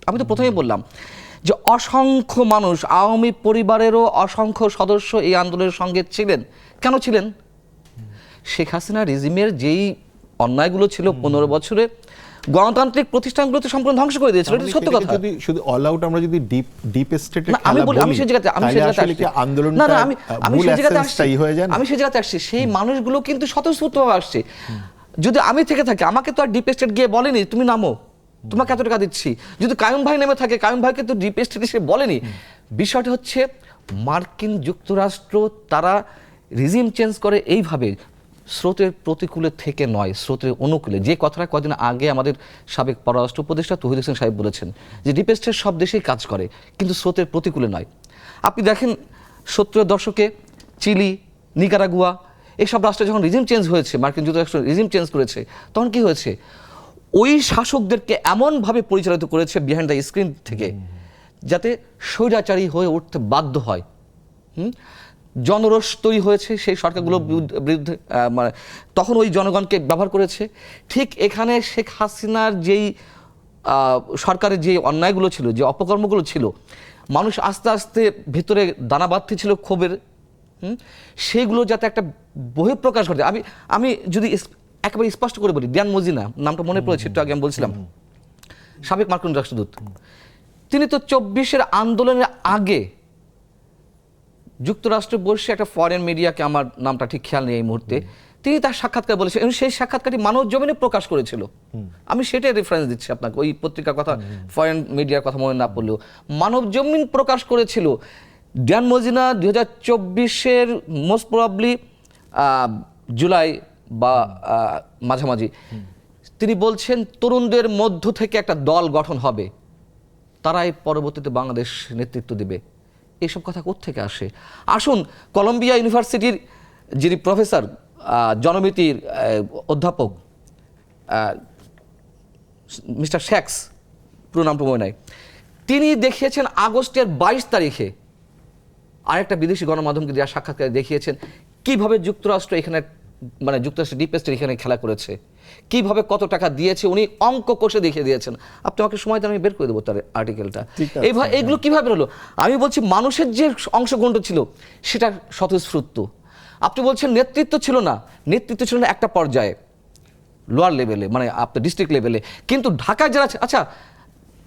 আমি তো প্রথমেই বললাম যে অসংখ্য মানুষ, আওয়ামী পরিবারেরও অসংখ্য সদস্য এই আন্দোলনের সঙ্গে ছিলেন। কেন ছিলেন? শেখ হাসিনা রেজিমের যেই অন্যায়গুলো ছিল 15 বছরে গণতান্ত্রিক প্রতিষ্ঠানগুলোতে সম্পূর্ণ ধ্বংস করে দিয়েছিল, এটা সত্য কথা। যদি শুধু অল আউট আমরা যদি ডিপ স্টেটে আমি সেই জায়গাতে আসছি, সেই মানুষগুলো কিন্তু স্বতঃস্ফূর্তভাবে আসছে। যদি আমি থেকে থাকি, আমাকে তো আর ডিপ স্টেট গিয়ে বলেনি তুমি নামো, তোমাকে এত টাকা দিচ্ছি। যদি কায়ুম ভাই নেমে থাকে, কায়ুম ভাইকে তো ডিপ স্টেট এসে বলেনি। বিষয়টা হচ্ছে মার্কিন যুক্তরাষ্ট্র তারা রিজিম চেঞ্জ করে এইভাবে, স্রোতের প্রতিকূলে থেকে নয়, স্রোতের অনুকূলে। যে কথাটা কদিন আগে আমাদের সাবেক পররাষ্ট্র উপদেষ্টা তৌহিদ হোসেন সাহেব বলেছেন যে ডিপ স্টেট সব দেশেই কাজ করে, কিন্তু স্রোতের প্রতিকূলে নয়। আপনি দেখেন 70-এর দশকে চিলি, নিকারাগুয়া এইসব রাষ্ট্রে যখন রিজিম চেঞ্জ হয়েছে, মার্কিন যুক্তরাষ্ট্র রিজিম চেঞ্জ করেছে, তখন কি হয়েছে? ওই শাসকদেরকে এমনভাবে পরিচালিত করেছে বিহাইন্ড দ্য স্ক্রিন থেকে যাতে স্বৈরাচারী হয়ে উঠতে বাধ্য হয়। জনরোষ তৈরি হয়েছে সেই সরকারগুলোর বিরুদ্ধে, মানে তখন ওই জনগণকে ব্যবহার করেছে। ঠিক এখানে শেখ হাসিনার যেই সরকারের যে অন্যায়গুলো ছিল, যে অপকর্মগুলো ছিল, মানুষ আস্তে আস্তে ভিতরে দানা বাঁধতে ছিল ক্ষোভের, সেইগুলো যাতে একটা বহিঃপ্রকাশ ঘটে। আমি যদি একেবারে স্পষ্ট করে বলি, ডিয়ান মজিনা নামটা মনে পড়েছে, একটু আগে আমি বলছিলাম, সাবেক মার্কিন রাষ্ট্রদূত, তিনি তো 24-এর আন্দোলনের আগে যুক্তরাষ্ট্রে বসে একটা ফরেন মিডিয়াকে, আমার নামটা ঠিক খেয়াল নেই এই মুহূর্তে, তিনি তার সাক্ষাৎকার বলেছেন এবং সেই সাক্ষাৎকারটি মানব জমিনে প্রকাশ করেছিল। আমি সেটাই রেফারেন্স দিচ্ছি আপনাকে, ওই পত্রিকার কথা, ফরেন মিডিয়ার কথা মনে না পড়লেও মানব জমিন প্রকাশ করেছিল। ড্যান মজিনা 2024-এর মোস্ট প্রবাবলি জুলাই বা মাঝামাঝি তিনি বলছেন তরুণদের মধ্য থেকে একটা দল গঠন হবে, তারাই পরবর্তীতে বাংলাদেশ নেতৃত্ব দেবে। এইসব কথা কোত্থেকে আসে? আসুন, কলম্বিয়া ইউনিভার্সিটির যিনি প্রফেসর, জনমিতির অধ্যাপক মিস্টার শ্যাক্স, পুরো নামটা মনে নাই, তিনি দেখিয়েছেন আগস্টের 22 তারিখে আরেকটা বিদেশি গণমাধ্যমকে দেওয়া সাক্ষাৎকারে দেখিয়েছেন কিভাবে যুক্তরাষ্ট্র এখানে, মানে যুক্তরাষ্ট্র ডিপ স্টেট এখানে খেলা করেছে, কিভাবে কত টাকা দিয়েছে, উনি অঙ্ক কষে দেখিয়ে দিয়েছেন। আপনি আমাকে সময় দেন, আমি বের করে দেবো তার আর্টিকেলটা। এইভাবে এগুলো কিভাবে হলো? আমি বলছি মানুষের যে অংশগ্রহণ ছিল সেটা স্বতঃস্ফূর্ত। আপনি বলছেন নেতৃত্ব ছিল না, নেতৃত্ব ছিল না একটা পর্যায়ে, লোয়ার লেভেলে, মানে আপনার ডিস্ট্রিক্ট লেভেলে। কিন্তু ঢাকায় যারা, আচ্ছা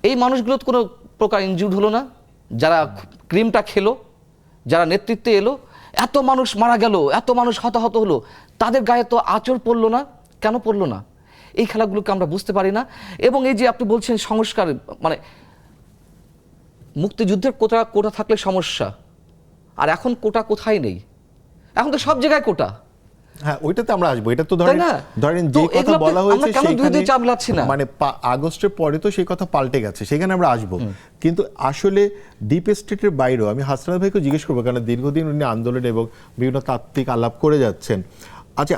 এই মানুষগুলো তো কোনো প্রকার ইনজুর্ড হলো না, যারা ক্রিমটা খেলো, যারা নেতৃত্বে এলো, এত মানুষ মারা গেল, এত মানুষ হতাহত হলো, তাদের গায়ে তো আঁচড় পড়লো না, কেন পড়লো না? এই খেলাগুলোকে আমরা বুঝতে পারি না। এবং এই যে আপনি বলছেন সংস্কার, মানে মুক্তিযুদ্ধের কোটা থাকলে সমস্যা, আর এখন কোটা কোথায় নেই, এখন তো সব জায়গায় কোটা। হ্যাঁ, ওইটাতে আমরা আসবো। এটা তো ধরেন যে কথা বলা হয়েছে সেইখানে, মানে আগস্টের পরে তো সেই কথা পাল্টে গেছে, সেখানে আমরা আসবো। কিন্তু আসলে ডিপ স্টেটের বাইরেও আমি হাসনাত ভাইকে জিজ্ঞেস করবো, কারণ দীর্ঘদিন উনি আন্দোলন এবং বিভিন্ন তাত্ত্বিক আলাপ করে যাচ্ছেন। আচ্ছা,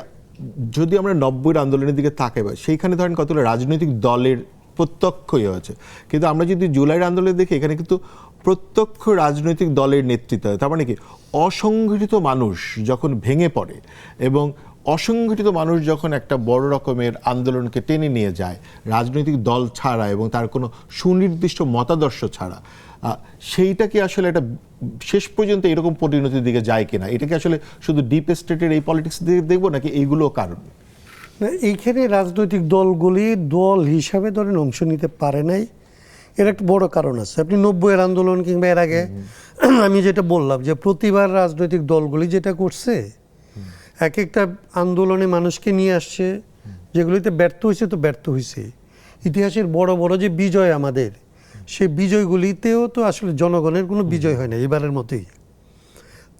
যদি আমরা 90-এর আন্দোলনের দিকে তাকাই, সেইখানে ধরেন কতগুলো রাজনৈতিক দলের প্রত্যক্ষই হয়েছে, কিন্তু আমরা যদি জুলাইয়ের আন্দোলনে দেখি, এখানে কিন্তু প্রত্যক্ষ রাজনৈতিক দলের নেতৃত্ব হয়। তার মানে কি, অসংগঠিত মানুষ যখন ভেঙে পড়ে এবং অসংগঠিত মানুষ যখন একটা বড় রকমের আন্দোলনকে টেনে নিয়ে যায় রাজনৈতিক দল ছাড়া এবং তার কোনো সুনির্দিষ্ট মতাদর্শ ছাড়া, সেইটা কি আসলে একটা শেষ পর্যন্ত এরকম পরিণতির দিকে যায় কিনা? এটা কি আসলে শুধু ডিপ স্টেটের এই পলিটিক্স দিকে দেখবো, নাকি এইগুলো কারণ? এইখানে রাজনৈতিক দলগুলি দল হিসাবে ধরেন অংশ নিতে পারে নাই, এর একটা বড় কারণ আছে। আপনি 90-এর আন্দোলন কিংবা এর আগে আমি যেটা বললাম, যে প্রতিবার রাজনৈতিক দলগুলি যেটা করছে, এক একটা আন্দোলনে মানুষকে নিয়ে আসছে, যেগুলিতে ব্যর্থ হয়েছে তো ব্যর্থ হয়েছে। ইতিহাসের বড় বড় যে বিজয় আমাদের, সেই বিজয়গুলিতেও তো আসলে জনগণের কোনো বিজয় হয় না এবারের মতোই।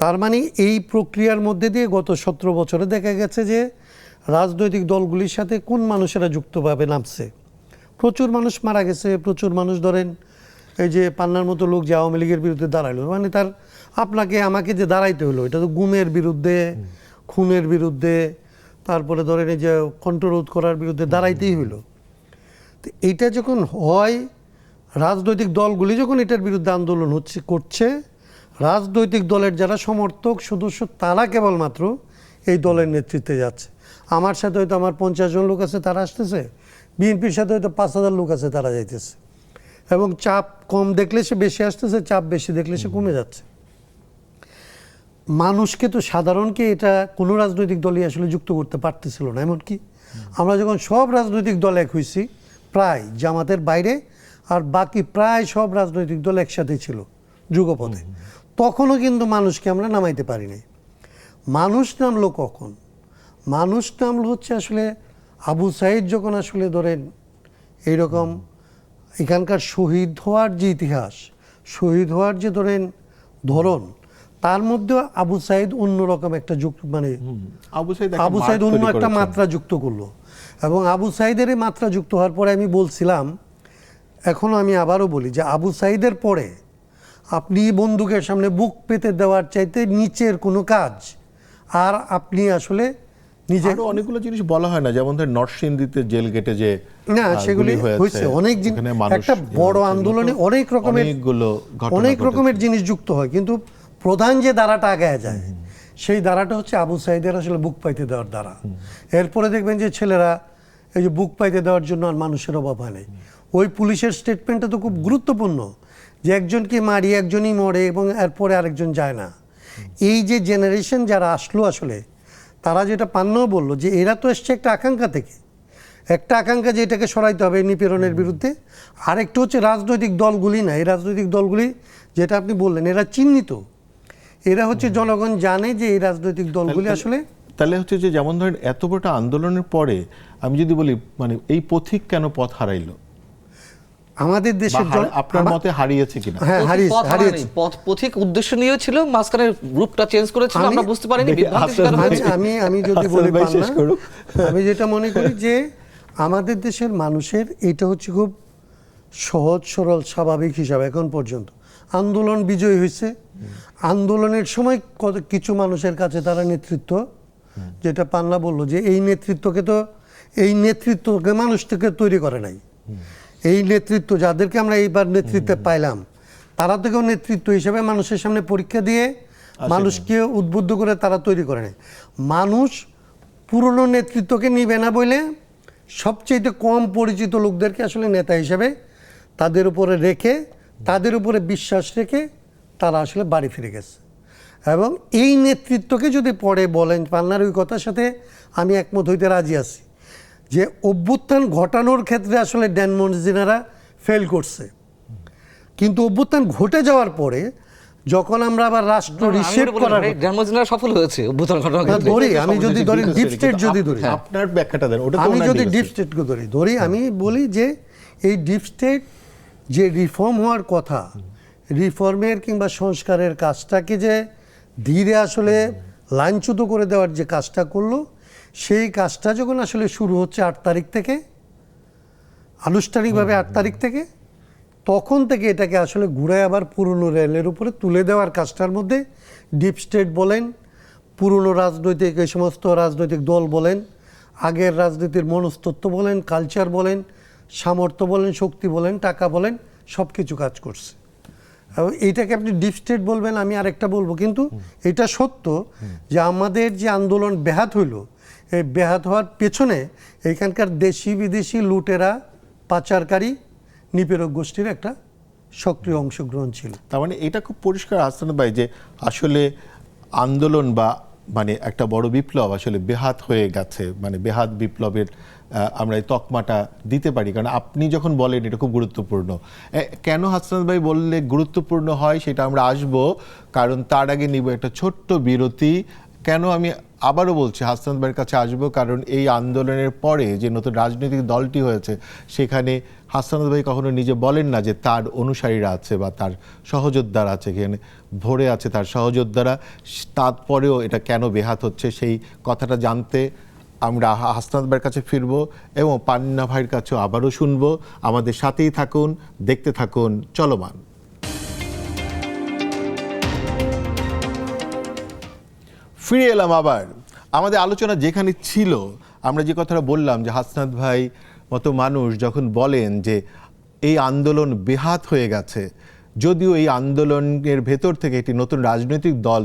তার মানে এই প্রক্রিয়ার মধ্যে দিয়ে গত 17 বছরে দেখা গেছে যে রাজনৈতিক দলগুলির সাথে কোন মানুষেরা যুক্তভাবে নামছে। প্রচুর মানুষ মারা গেছে, প্রচুর মানুষ ধরেন এই যে পান্নার মতো লোক যে আওয়ামী লীগের বিরুদ্ধে দাঁড়াইলো, মানে তার আপনাকে আমাকে যে দাঁড়াইতে হলো, এটা তো গুমের বিরুদ্ধে, খুনের বিরুদ্ধে, তারপরে ধরেন এই যে কণ্ঠরোধ করার বিরুদ্ধে দাঁড়াইতেই হইলো। তো এইটা যখন হয়, রাজনৈতিক দলগুলি যখন এটার বিরুদ্ধে আন্দোলন করছে, রাজনৈতিক দলের যারা সমর্থক সদস্য তারা কেবলমাত্র এই দলের নেতৃত্বে যাচ্ছে। আমার সাথে হয়তো আমার 50 জন লোক আছে, তারা আসতেছে, বিএনপির সাথে হয়তো 5000 লোক আছে, তারা যাইতেছে। এবং চাপ কম দেখলে সে বেশি আসতেছে, চাপ বেশি দেখলে সে কমে যাচ্ছে। মানুষকে তো সাধারণকে এটা কোনো রাজনৈতিক দলই আসলে যুক্ত করতে পারতেছিল না। এমনকি আমরা যখন সব রাজনৈতিক দল এক হয়েছি, প্রায় জামাতের বাইরে আর বাকি প্রায় সব রাজনৈতিক দল একসাথে ছিল যুগপথে, তখনও কিন্তু মানুষকে আমরা নামাইতে পারি নাই। মানুষ নামলো কখন? মানুষ নামলো হচ্ছে আসলে আবু সাইদ যখন আসলে ধরেন এইরকম এখানকার শহীদ হওয়ার যে ইতিহাস, শহীদ হওয়ার যে ধরেন ধরন, তার মধ্যে আবু সাইদ অন্যরকম একটা মানে আবু সাইদ অন্য একটা মাত্রা যুক্ত করলো। এবং আবু সাইদের এই মাত্রা যুক্ত হওয়ার পরে আমি বলছিলাম, এখনও আমি আবারও বলি, যে আবু সাইদের পরে আপনি বন্দুকের সামনে বুক পেতে দেওয়ার চাইতে নিচের কোনো কাজ আর আপনি আসলে নিজে অনেকগুলো জিনিস বলা হয় না, যেমন ধর নরসিংদীতে জেল গেটে যে না, সেগুলি হয়েছে অনেক জিনিস, একটা বড় আন্দোলনে অনেক রকমের জিনিস যুক্ত হয়, কিন্তু প্রধান যে ধারাটা আগে যায় সেই ধারাটা হচ্ছে আবু সাইদের আসলে বুক পাইতে দেওয়ার ধারা। এরপরে দেখবেন যে ছেলেরা এই যে বুক পাইতে দেওয়ার জন্য আর মানুষের অভাব হয় নাই। ওই পুলিশের স্টেটমেন্টটা তো খুব গুরুত্বপূর্ণ, যে একজনকে মারি একজনই মরে এবং এরপরে আরেকজন যায় না। এই যে জেনারেশন যারা আসলো আসলে তারা যেটা পান্নাও বললো, যে এরা তো এসছে একটা আকাঙ্ক্ষা থেকে, একটা আকাঙ্ক্ষা যে এটাকে সরাইতে হবে নিপীড়নের বিরুদ্ধে। আরেকটা হচ্ছে রাজনৈতিক দলগুলি না, এই রাজনৈতিক দলগুলি যেটা আপনি বললেন এরা চিহ্নিত, এরা হচ্ছে জনগণ জানে যে এই রাজনৈতিক দলগুলি আসলে তাহলে হচ্ছে যে যেমন ধরেন এত বড় একটা আন্দোলনের পরে আমি যদি বলি মানে এই পথিক কেন পথ হারাইলো, আমাদের বা দেশের আপনার মতে হারিয়েছে কিনা? হ্যাঁ হারিয়েছে। পথিক উদ্দেশ্য নিয়ে ছিল, মাঝখানে রূপটা চেঞ্জ করেছিল, আমরা বুঝতে পারিনি, বিভ্রান্তির শিকার হয়েছি। আমি যদি বলি ভাই শেষ করুক। আমি যেটা মনে করি যে আমাদের দেশের মানুষের এটা হচ্ছে খুব সহজ সরল স্বাভাবিক হিসাবে এখন পর্যন্ত আন্দোলন বিজয়ী হয়েছে। আন্দোলনের সময় কিছু মানুষের কাছে তারা নেতৃত্ব, যেটা পান্না বললো যে এই নেতৃত্বকে মানুষ থেকে তৈরি করে নাই। এই নেতৃত্ব যাদেরকে আমরা এইবার নেতৃত্বে পাইলাম, তারা থেকেও নেতৃত্ব হিসেবে মানুষের সামনে পরীক্ষা দিয়ে মানুষকে উদ্বুদ্ধ করে তারা তৈরি করে নেয়। মানুষ পুরনো নেতৃত্বকে নিবে না বলে সবচেয়ে কম পরিচিত লোকদেরকে আসলে নেতা হিসেবে তাদের উপরে রেখে, তাদের উপরে বিশ্বাস রেখে তারা আসলে বাড়ি ফিরে গেছে। এবং এই নেতৃত্বকে যদি পরে বলেন, পান্নার ওই কথার সাথে আমি একমত হইতে রাজি আছি যে অভ্যুত্থান ঘটানোর ক্ষেত্রে আসলে ড্যান মজীনারা ফেল করছে, কিন্তু অভ্যুত্থান ঘটে যাওয়ার পরে যখন আমরা আবার রাষ্ট্র রিশেপ করার সফল হয়েছে অভ্যুত্থান ঘটানোর ক্ষেত্রে। ধরি, আমি যদি ধরি ডিপ স্টেট, যদি ধরি আপনার ব্যাখ্যাটা দেন, ওটা তো আমি ওনার যদি diversity। ডিপ স্টেটকে ধরি আমি বলি যে এই ডিপ স্টেট যে রিফর্ম হওয়ার কথা, রিফর্মের কিংবা সংস্কারের কাজটাকে যে ধীরে আসলে লাইনচ্যুত করে দেওয়ার যে কাজটা করলো, সেই কাজটা যখন আসলে শুরু হচ্ছে 8 তারিখ থেকে, আনুষ্ঠানিকভাবে 8 তারিখ থেকে, তখন থেকে এটাকে আসলে ঘুরায় আবার পুরনো রেলের উপরে তুলে দেওয়ার কাজটার মধ্যে ডিপ স্টেট বলেন, পুরনো রাজনৈতিক এই সমস্ত রাজনৈতিক দল বলেন, আগের রাজনীতির মনস্তত্ত্ব বলেন, কালচার বলেন, সামর্থ্য বলেন, শক্তি বলেন, টাকা বলেন, সব কিছু কাজ করছে। এবং এইটাকে আপনি ডিপ স্টেট বলবেন, আমি আরেকটা বলবো, কিন্তু এটা সত্য যে আমাদের যে আন্দোলন ব্যাহত হইল, এই ব্যাহত হওয়ার পেছনে এখানকার দেশি বিদেশি লুটেরা, পাচারকারী, নিপীড়ক গোষ্ঠীর একটা সক্রিয় অংশগ্রহণ ছিল। তার মানে এটা খুব পরিষ্কার হাসান ভাই যে আসলে আন্দোলন বা মানে একটা বড় বিপ্লব আসলে বেহাত হয়ে গেছে, মানে বেহাত বিপ্লবের আমরা এই তকমাটা দিতে পারি। কারণ আপনি যখন বলেন এটা খুব গুরুত্বপূর্ণ, কেন হাসান ভাই বললে গুরুত্বপূর্ণ হয় সেটা আমরা আসবো, কারণ তার আগে নিব একটা ছোট্ট বিরতি। কেন আমি আবারও বলছি হাসান ভাইয়ের কাছে আসবো, কারণ এই আন্দোলনের পরে যে নতুন রাজনৈতিক দলটি হয়েছে সেখানে হাসান ভাই কখনো নিজে বলেন না যে তার অনুসারীরা আছে বা তার সহযোদ্ধারা আছে, এখানে ভরে আছে তার সহযোদ্ধারা। তারপরেও এটা কেন বেহাত হচ্ছে সেই কথাটা জানতে আমরা হাসনাত ভাইয়ের কাছে ফিরবো এবং পান্না ভাইয়ের কাছেও আবারও শুনবো। আমাদের সাথেই থাকুন, দেখতে থাকুন চলমান। ফিরে এলাম আবার। আমাদের আলোচনা যেখানে ছিল, আমরা যে কথাটা বললাম যে হাসনাত ভাই মতো মানুষ যখন বলেন যে এই আন্দোলন বেহাত হয়ে গেছে, যদিও এই আন্দোলনের ভেতর থেকে একটি নতুন রাজনৈতিক দল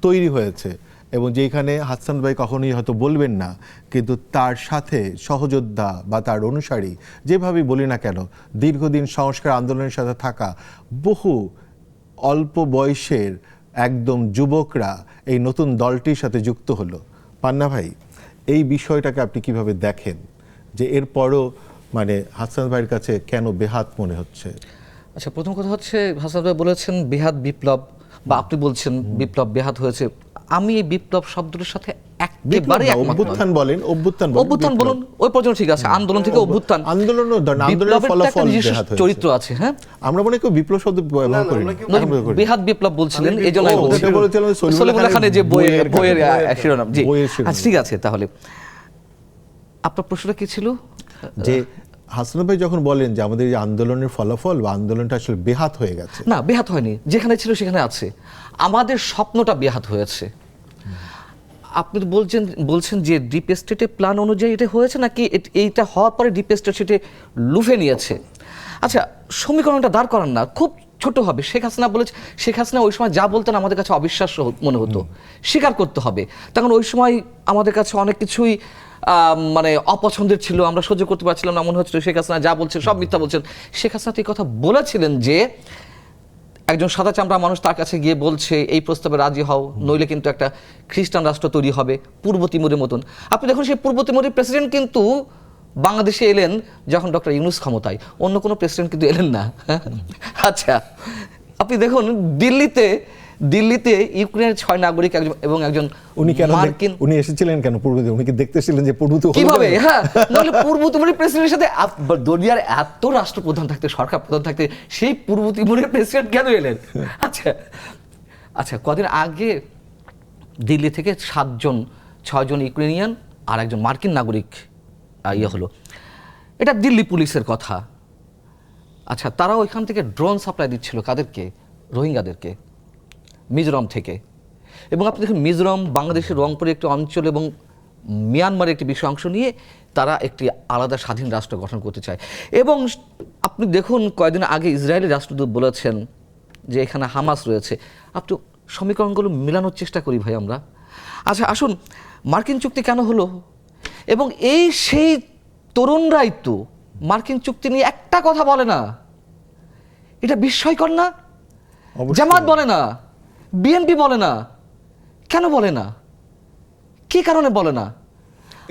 তৈরি হয়েছে এবং যেখানে হাসান ভাই কখনোই হয়তো বলবেন না, কিন্তু তার সাথে সহযোদ্ধা বা তার অনুসারী যেভাবেই বলি না কেন, দীর্ঘদিন সংস্কার আন্দোলনের সাথে থাকা বহু অল্প বয়সের একদম যুবকরা এই নতুন দলটির সাথে যুক্ত হলো। পান্না ভাই, এই বিষয়টাকে আপনি কিভাবে দেখেন যে এরপরও মানে হাসান ভাইয়ের কাছে কেন বেহাত মনে হচ্ছে? আচ্ছা, প্রথম কথা হচ্ছে হাসান ভাই বলেছেন বেহাত বিপ্লব, বা আপনি বলছেন বিপ্লব বেহাত হয়েছে। আমি এই বিপ্লব শব্দটির সাথে একেবারে একমত নই। অভ্যুত্থান বলেন, অভ্যুত্থান বলুন, ওই পর্যন্ত ঠিক আছে। আন্দোলন থেকে অভ্যুত্থান, আন্দোলনের ফলাফল বেহাত হয়েছে। চরিত্র আছে। হ্যাঁ, আমরা মনে করি বিপ্লব শব্দ ব্যবহার করি না। বেহাত বিপ্লব বলছিলেন, এই জন্য সলিমুল্লাহ খানের যে বইয়ের শিরোনাম। জি, আচ্ছা ঠিক আছে। তাহলে আপনার প্রশ্নটা কি ছিল? যে হাসান ভাই যখন বলেন যে আমাদের এই আন্দোলনের ফলাফল বা আন্দোলনটা আসলে বেহাত হয়ে গেছে, না, বেহাত হয়নি, যেখানে ছিল সেখানে আছে। আমাদের স্বপ্নটা বেহাত হয়েছে। আপনি বলছেন যে ডিপ স্টেটের প্ল্যান অনুযায়ী এটা হয়েছে, নাকি এইটা হওয়ার পরে ডিপ স্টেট সেটা লুফে নিয়েছে? আচ্ছা, সমীকরণটা দাঁড় করান না, খুব ছোট হবে। শেখ হাসিনা ওই সময় যা বলতেন আমাদের কাছে অবিশ্বাস্য মনে হতো, স্বীকার করতে হবে। তখন ওই সময় আমাদের কাছে অনেক কিছুই মানে অপছন্দের ছিল, আমরা সহ্য করতে পারছিলাম না। মনে হচ্ছিল শেখ হাসিনা যা বলছেন সব মিথ্যা বলছেন। শেখ হাসিনা এই কথা বলেছিলেন যে একজন সাদা চামড়া মানুষ তার কাছে গিয়ে বলছে এই প্রস্তাবে রাজি হও, নইলে কিন্তু একটা খ্রিস্টান রাষ্ট্র তৈরি হবে পূর্ব তিমুরের মতন। আপনি দেখুন, সেই পূর্ব তিমুরের প্রেসিডেন্ট কিন্তু বাংলাদেশে এলেন যখন ডক্টর ইউনূস ক্ষমতায়, অন্য কোনো প্রেসিডেন্ট কিন্তু এলেন না। আচ্ছা, আপনি দেখুন দিল্লিতে দিল্লিতে ইউক্রেনের 6 নাগরিক এবং একজন উনি কেন মার্কিন উনি এসেছিলেন কেন পূর্ব দিকে? উনি কি দেখতেছিলেন যে পূর্ব দিকে কিভাবে, হ্যাঁ, নাহলে পূর্ব তিমুরের প্রেসিডেন্টের সাথে দুনিয়ার এত রাষ্ট্রপ্রধান থাকতে, সরকার প্রধান থাকতে, সেই পূর্ব তিমুরের প্রেসিডেন্ট কেন এলেন? আচ্ছা আচ্ছা, কদিন আগে দিল্লি থেকে 6জন ইউক্রেনিয়ান আর একজন মার্কিন নাগরিক হলো, এটা দিল্লি পুলিশের কথা। আচ্ছা, তারা ওইখান থেকে ড্রোন সাপ্লাই দিচ্ছিল কাদেরকে? রোহিঙ্গাদেরকে, মিজোরাম থেকে। এবং আপনি দেখুন, মিজোরাম বাংলাদেশের রংপুরের একটি অঞ্চল এবং মিয়ানমারের একটি বিশেষ অংশ নিয়ে তারা একটি আলাদা স্বাধীন রাষ্ট্র গঠন করতে চায়। এবং আপনি দেখুন, কয়েকদিন আগে ইসরায়েলের রাষ্ট্রদূত বলেছেন যে এখানে হামাস রয়েছে। আপনি সমীকরণগুলো মেলানোর চেষ্টা করি ভাই আমরা। আচ্ছা আসুন, মার্কিন চুক্তি কেন হলো? এবং সেই তরুণরাই তো মার্কিন চুক্তি নিয়ে একটা কথা বলে না। এটা বিস্ময়কর না? অবশ্যই। জামাত বলে না, বিএনপি বলে না, কেন বলে না? কি কারণে বলে না?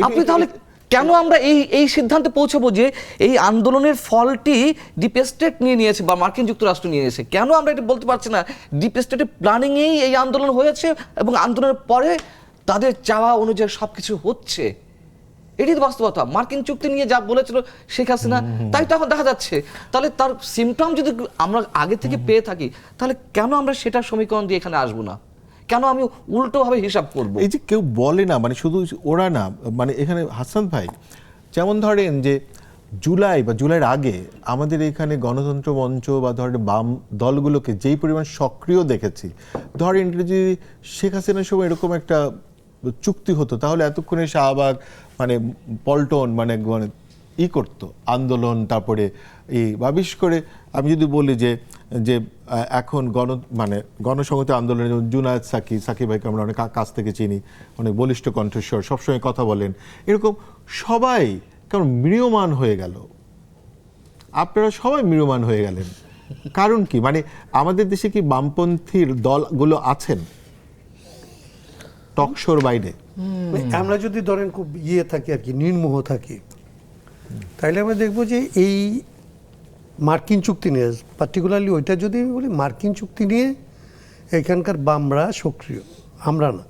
আপনি তাহলে কেন আমরা এই সিদ্ধান্তে পৌঁছাবো যে এই আন্দোলনের ফলটি ডিপ স্টেট নিয়ে নিয়েছে বা মার্কিন যুক্তরাষ্ট্র নিয়ে নিয়েছে? কেন আমরা এটা বলতে পারছি না ডিপ স্টেটের প্ল্যানিংয়েই এই আন্দোলন হয়েছে এবং আন্দোলনের পরে তাদের চাওয়া অনুযায়ী সবকিছু হচ্ছে? এটি তো বাস্তবতা। মার্কিন চুক্তি নিয়ে যা বলেছিল শেখ হাসিনা, তাই তো এখন দেখা যাচ্ছে। তাহলে তার সিমটম যদি আমরা আগে থেকে পেয়ে থাকি, তাহলে কেন আমরা সেটা সমীকরণ দিয়ে এখানে আসবো না? কেন আমি উল্টোভাবে হিসাব করব? এই যে কেউ বলে না, মানে শুধু ওরা না, মানে এখানে হাসান ভাই যেমন ধরেন যে জুলাইয়ের আগে আমাদের এখানে গণতন্ত্র মঞ্চ বা ধরেন বাম দলগুলোকে যেই পরিমাণ সক্রিয় দেখেছি, ধরেন যদি শেখ হাসিনার সময় এরকম একটা চুক্তি হতো তাহলে এতক্ষণে শাহবাগ মানে পল্টন মানে করতো আন্দোলন। তারপরে বা বিশেষ করে আমি যদি বলি যে এখন গণসংহতি আন্দোলনে যেমন জুনায়েদ সাকি ভাইকে আমরা অনেক কাছ থেকে চিনি, অনেক বলিষ্ঠ কণ্ঠস্বর, সবসময় কথা বলেন, এরকম সবাই কেমন ম্রিয়মান হয়ে গেল। আপনারা সবাই ম্রিয়মান হয়ে গেলেন, কারণ কি? মানে আমাদের দেশে কি বামপন্থীর দলগুলো আছেন টকশোর বাইরে? আমরা যদি ধরেন খুব থাকি আর কি, নির্মোহ থাকি, তাইলে আমরা দেখবো যে এই মার্কিন চুক্তি নিয়ে, পার্টিকুলারলি ওইটা যদি আমি বলি, মার্কিন চুক্তি নিয়ে এখানকার বামরা সক্রিয়, আমরা না।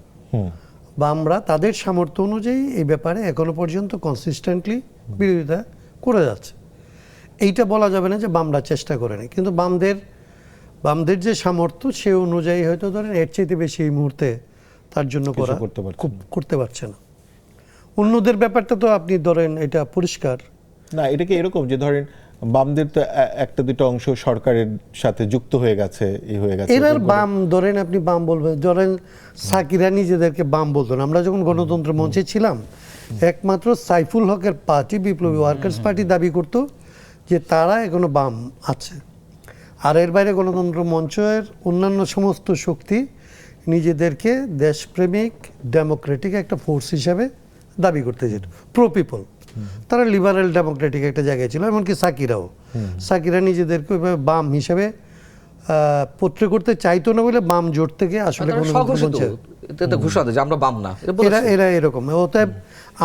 বামরা তাদের সামর্থ্য অনুযায়ী এই ব্যাপারে এখনো পর্যন্ত কনসিস্টেন্টলি বিরোধিতা করে যাচ্ছে। এইটা বলা যাবে না যে বামরা চেষ্টা করে না, কিন্তু বামদের যে সামর্থ্য সে অনুযায়ী হয়তো ধরেন এর চাইতে বেশি এই মুহূর্তে তার জন্য করতে পারছে না। অন্যদের ব্যাপারটা তো আপনি ধরেন এটা পরিষ্কার না। এটা কি এরকম যে ধরেন বামদের তো একটা দুটো অংশ সরকারের সাথে যুক্ত হয়ে গেছে, এবার বাম ধরেন, আপনি বাম বলবেন, ধরেন সাকিরা নিজেদেরকে বাম বলতেন। আমরা যখন গণতন্ত্র মঞ্চে ছিলাম, একমাত্র সাইফুল হকের পার্টি, বিপ্লবী ওয়ার্কার্স পার্টি দাবি করত যে তারা এখনো বাম আছে। আর এর বাইরে গণতন্ত্র মঞ্চের অন্যান্য সমস্ত শক্তি নিজেদেরকে দেশপ্রেমিক ডেমোক্রেটিক একটা ফোর্স হিসাবে দাবি করতে যেত, প্রো পিপল। তারা লিবারেল ডেমোক্রেটিক একটা জায়গায় ছিল, এমনকি সাকিরা নিজেদেরকে ওইভাবে বাম হিসাবে পোট্রে করতে চাইতো না বলে বাম জোট থেকে আসলে এরা এরকম। অতএব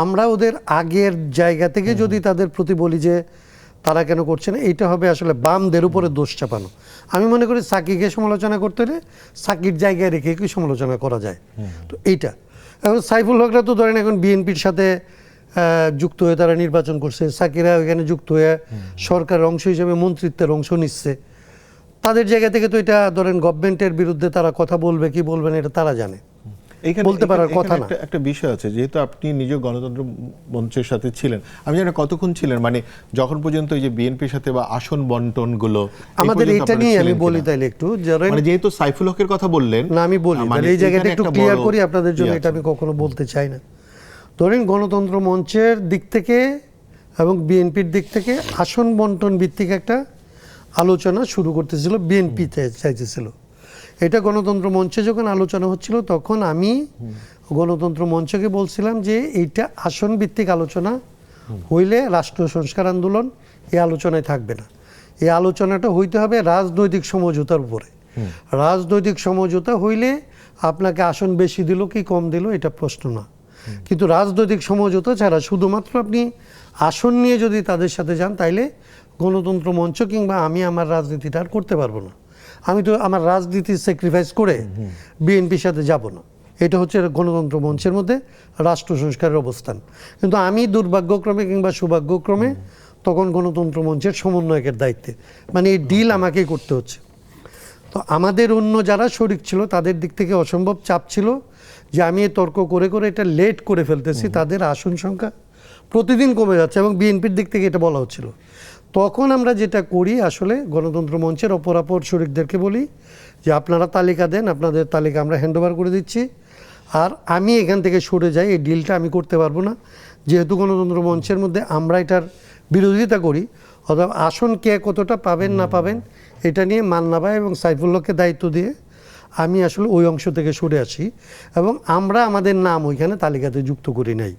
আমরা ওদের আগের জায়গা থেকে যদি তাদের প্রতি বলি যে তারা কেন করছে না, এইটা হবে আসলে বামদের উপরে দোষ চাপানো। আমি মনে করি সাকিকে সমালোচনা করতে হলে সাকির জায়গায় রেখে কি সমালোচনা করা যায়। তো এইটা এখন সাইফুল হকরা তো ধরেন এখন বিএনপির সাথে যুক্ত হয়ে তারা নির্বাচন করছে, সাকিরা ওইখানে যুক্ত হয়ে সরকারের অংশ হিসেবে মন্ত্রিত্বের অংশ নিচ্ছে। তাদের জায়গা থেকে তো এটা ধরেন গভর্নমেন্টের বিরুদ্ধে তারা কথা বলবে কি বলবেন এটা তারা জানে, বলতে পারার কথা না। একটা বিষয় আছে, যেহেতু আপনি নিজে গণতন্ত্র মঞ্চের সাথে ছিলেন, আমি জানি কতক্ষণ ছিলেন, মানে যখন পর্যন্ত এই যে বিএনপির সাথে বা আসন বন্টন গুলো আমাদের এটা নিয়ে আমি বলি তাইলে একটু, মানে যেহেতু সাইফুল হকের কথা বললেন, না আমি বলি এই জায়গাটা একটু ক্লিয়ার করি আপনাদের জন্য, এটা আমি কখনো বলতে চাই না। ধরেন গণতন্ত্র মঞ্চের দিক থেকে এবং বিএনপির দিক থেকে আসন বন্টন ভিত্তিক একটা আলোচনা শুরু করতেছিল, বিএনপি চাইতেছিল। এটা গণতন্ত্র মঞ্চে যখন আলোচনা হচ্ছিল তখন আমি গণতন্ত্র মঞ্চকে বলছিলাম যে এইটা আসন ভিত্তিক আলোচনা হইলে রাষ্ট্র সংস্কার আন্দোলন এই আলোচনায় থাকবে না। এই আলোচনাটা হইতে হবে রাজনৈতিক সমঝোতার উপরে। রাজনৈতিক সমঝোতা হইলে আপনাকে আসন বেশি দিল কি কম দিল এটা প্রশ্ন না, কিন্তু রাজনৈতিক সমঝোতা ছাড়া শুধুমাত্র আপনি আসন নিয়ে যদি তাদের সাথে যান তাইলে গণতন্ত্র মঞ্চ কিংবা আমি আমার রাজনীতিটা আর করতে পারবো না। আমি তো আমার রাজনীতি স্যাক্রিফাইস করে বিএনপির সাথে যাব না। এটা হচ্ছে গণতন্ত্র মঞ্চের মধ্যে রাষ্ট্র সংস্কারের অবস্থান। কিন্তু আমি দুর্ভাগ্যক্রমে কিংবা সৌভাগ্যক্রমে তখন গণতন্ত্র মঞ্চের সমন্বয়কের দায়িত্বে, মানে এই ডিল আমাকেই করতে হচ্ছে। তো আমাদের অন্য যারা শরিক ছিল তাদের দিক থেকে অসম্ভব চাপ ছিল যে আমি এই তর্ক করে করে এটা লেট করে ফেলতেছি, তাদের আসন সংখ্যা প্রতিদিন কমে যাচ্ছে এবং বিএনপির দিক থেকে এটা বলা হচ্ছিল। তখন আমরা যেটা করি আসলে গণতন্ত্র মঞ্চের অপরাপর শরিকদেরকে বলি যে আপনারা তালিকা দেন, আপনাদের তালিকা আমরা হ্যান্ডওভার করে দিচ্ছি, আর আমি এখান থেকে সরে যাই, এই ডিলটা আমি করতে পারবো না। যেহেতু গণতন্ত্র মঞ্চের মধ্যে আমরা এটার বিরোধিতা করি, অথবা আসন কে কতটা পাবেন না পাবেন এটা নিয়ে মান্না ভাই এবং সাইফুল্লাহকে দায়িত্ব দিয়ে আমি আসলে ওই অংশ থেকে সরে আসি এবং আমরা আমাদের নাম ওইখানে তালিকাতে যুক্ত করি নাই।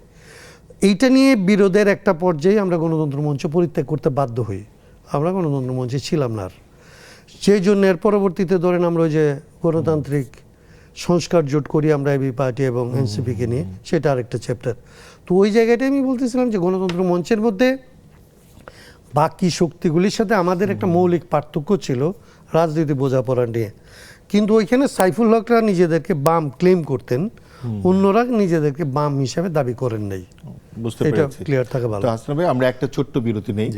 এইটা নিয়ে বিরোধের একটা পর্যায়ে আমরা গণতন্ত্র মঞ্চ পরিত্যাগ করতে বাধ্য হই, আমরা গণতন্ত্র মঞ্চে ছিলাম না আর। সেই জন্য এর পরবর্তীতে ধরেন আমরা ওই যে গণতান্ত্রিক সংস্কার জোট করি আমরা এবি পার্টি এবং এনসিপিকে নিয়ে, সেটা আরেকটা চ্যাপ্টার। তো ওই জায়গাটায় আমি বলতেছিলাম যে গণতন্ত্র মঞ্চের মধ্যে বাকি শক্তিগুলির সাথে আমাদের একটা মৌলিক পার্থক্য ছিল রাজনীতি বোঝাপড়া নিয়ে। কিন্তু ওইখানে সাইফুল হকরা নিজেদেরকে বাম ক্লেম করতেন, অন্যরা নিজেদেরকে বাম হিসাবে দাবি করেন নাই। বুঝতে এটা পেরেছি। ক্লিয়ার থাকা ভালো। তো হাসান ভাই, আমরা একটা ছোট্ট বিরতি নেই,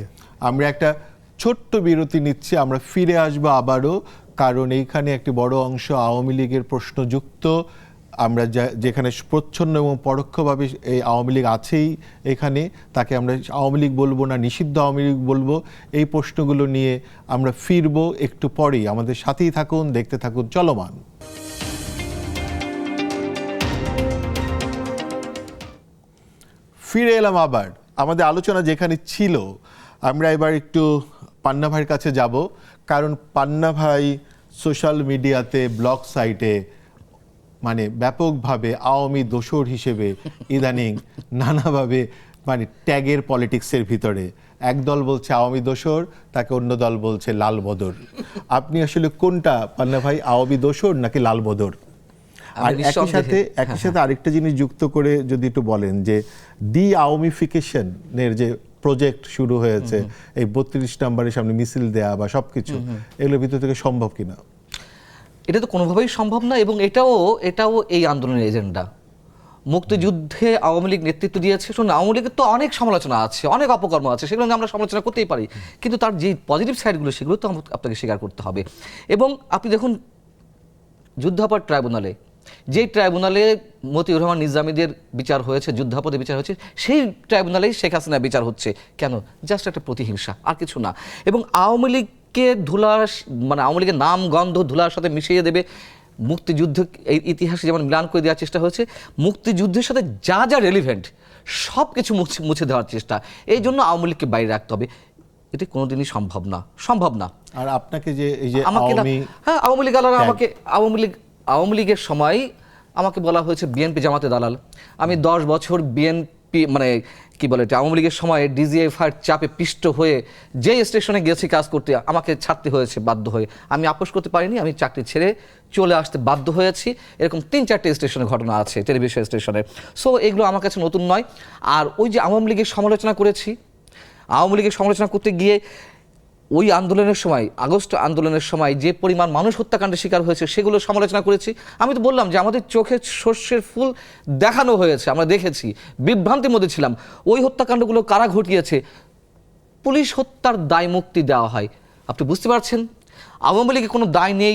আমরা একটা ছোট্ট বিরতি নিচ্ছি, আমরা ফিরে আসবো আবারও, কারণ এইখানে একটি বড় অংশ আওয়ামী লীগের প্রশ্নযুক্ত। আমরা যেখানে প্রচ্ছন্ন এবং পরোক্ষভাবে এই আওয়ামী লীগ আছেই এখানে, তাকে আমরা আওয়ামী লীগ বলবো না নিষিদ্ধ আওয়ামী লীগ বলবো, এই প্রশ্নগুলো নিয়ে আমরা ফিরবো একটু পরেই। আমাদের সাথেই থাকুন, দেখতে থাকুন চলমান। ফিরে এলাম আবার। আমাদের আলোচনা যেখানে ছিল, আমরা এবার একটু পান্না ভাইয়ের কাছে যাব, কারণ পান্না ভাই সোশ্যাল মিডিয়াতে, ব্লগ সাইটে মানে ব্যাপকভাবে আওয়ামী দোসর হিসেবে ইদানিং নানাভাবে মানে ট্যাগের পলিটিক্সের ভিতরে, এক দল বলছে আওয়ামী দোসর, তাকে অন্য দল বলছে লাল বদর। আপনি আসলে কোনটা পান্না ভাই, আওয়ামী দোসর নাকি লাল বদর? আর একই সাথে আরেকটা জিনিস যুক্ত করে যদি একটু বলেন যে ডি আওয়ামিফিকেশনের যে প্রজেক্ট শুরু হয়েছে, এই 32 নম্বরের সামনে মিছিল দেয়া বা সবকিছু, এগুলোর ভিতর থেকে সম্ভব কিনা? এটা তো কোনোভাবেই সম্ভব না, এবং এটাও এই আন্দোলনের এজেন্ডা। মুক্তিযুদ্ধে আওয়ামী লীগ নেতৃত্ব দিয়েছে। শুনুন, আওয়ামী লীগের তো অনেক সমালোচনা আছে, অনেক অপকর্ম আছে, সেগুলো নিয়ে আমরা সমালোচনা করতেই পারি, কিন্তু তার যে পজিটিভ সাইডগুলো সেগুলো তো আপনাকে স্বীকার করতে হবে। এবং আপনি দেখুন যুদ্ধাপরাধ ট্রাইব্যুনালে, যেই ট্রাইব্যুনালে মতিউর রহমান নিজামীদের বিচার হয়েছে, যুদ্ধাপরাধের বিচার হয়েছে, সেই ট্রাইব্যুনালেই শেখ হাসিনার বিচার হচ্ছে। কেন? জাস্ট একটা প্রতিহিংসা, আর কিছু না। এবং আওয়ামী লীগকে মানে আওয়ামী লীগের নাম গন্ধ ধুলার সাথে মিশিয়ে দেবে, মুক্তিযুদ্ধ এই ইতিহাসে যেমন মিলান করে দেওয়ার চেষ্টা হয়েছে, মুক্তিযুদ্ধের সাথে যা যা রেলিভেন্ট সব কিছু মুছে দেওয়ার চেষ্টা। এই জন্য আওয়ামী লীগকে বাইরে রাখতে হবে। এটা কোনোদিনই সম্ভব না। আর আপনাকে যে এই যে আওয়ামী লীগ আলাদা, আমাকে আওয়ামী লীগের সময় আমাকে বলা হয়েছে বিএনপি জামাতে দালাল। আমি 10 বছর বিএনপি মানে কি বলে এটা, আওয়ামী লীগের সময় ডিজিএফআইয়ের চাপে পিষ্ট হয়ে যে স্টেশনে গেছি কাজ করতে, আমাকে ছাড়তে হয়েছে বাধ্য হয়ে। আমি আপোষ করতে পারিনি, আমি চাকরি ছেড়ে চলে আসতে বাধ্য হয়েছি। এরকম 3-4টে স্টেশনের ঘটনা আছে, টেলিভিশন স্টেশনে। সো এগুলো আমার কাছে নতুন নয়। আর ওই যে আওয়ামী লীগের সমালোচনা করেছি, আওয়ামী লীগের সমালোচনা করতে গিয়ে ওই আন্দোলনের সময়, আগস্ট আন্দোলনের সময় যে পরিমাণ মানুষ হত্যাকাণ্ডের শিকার হয়েছে সেগুলো সমালোচনা করেছি। আমি তো বললাম যে আমাদের চোখে সর্ষের ফুল দেখানো হয়েছে, আমরা দেখেছি, বিভ্রান্তির মধ্যে ছিলাম। ওই হত্যাকাণ্ডগুলো কারা ঘটিয়েছে, পুলিশ হত্যার দায় মুক্তি দেওয়া হয়। আপনি বুঝতে পারছেন, আওয়ামী লীগে কোনো দায় নেই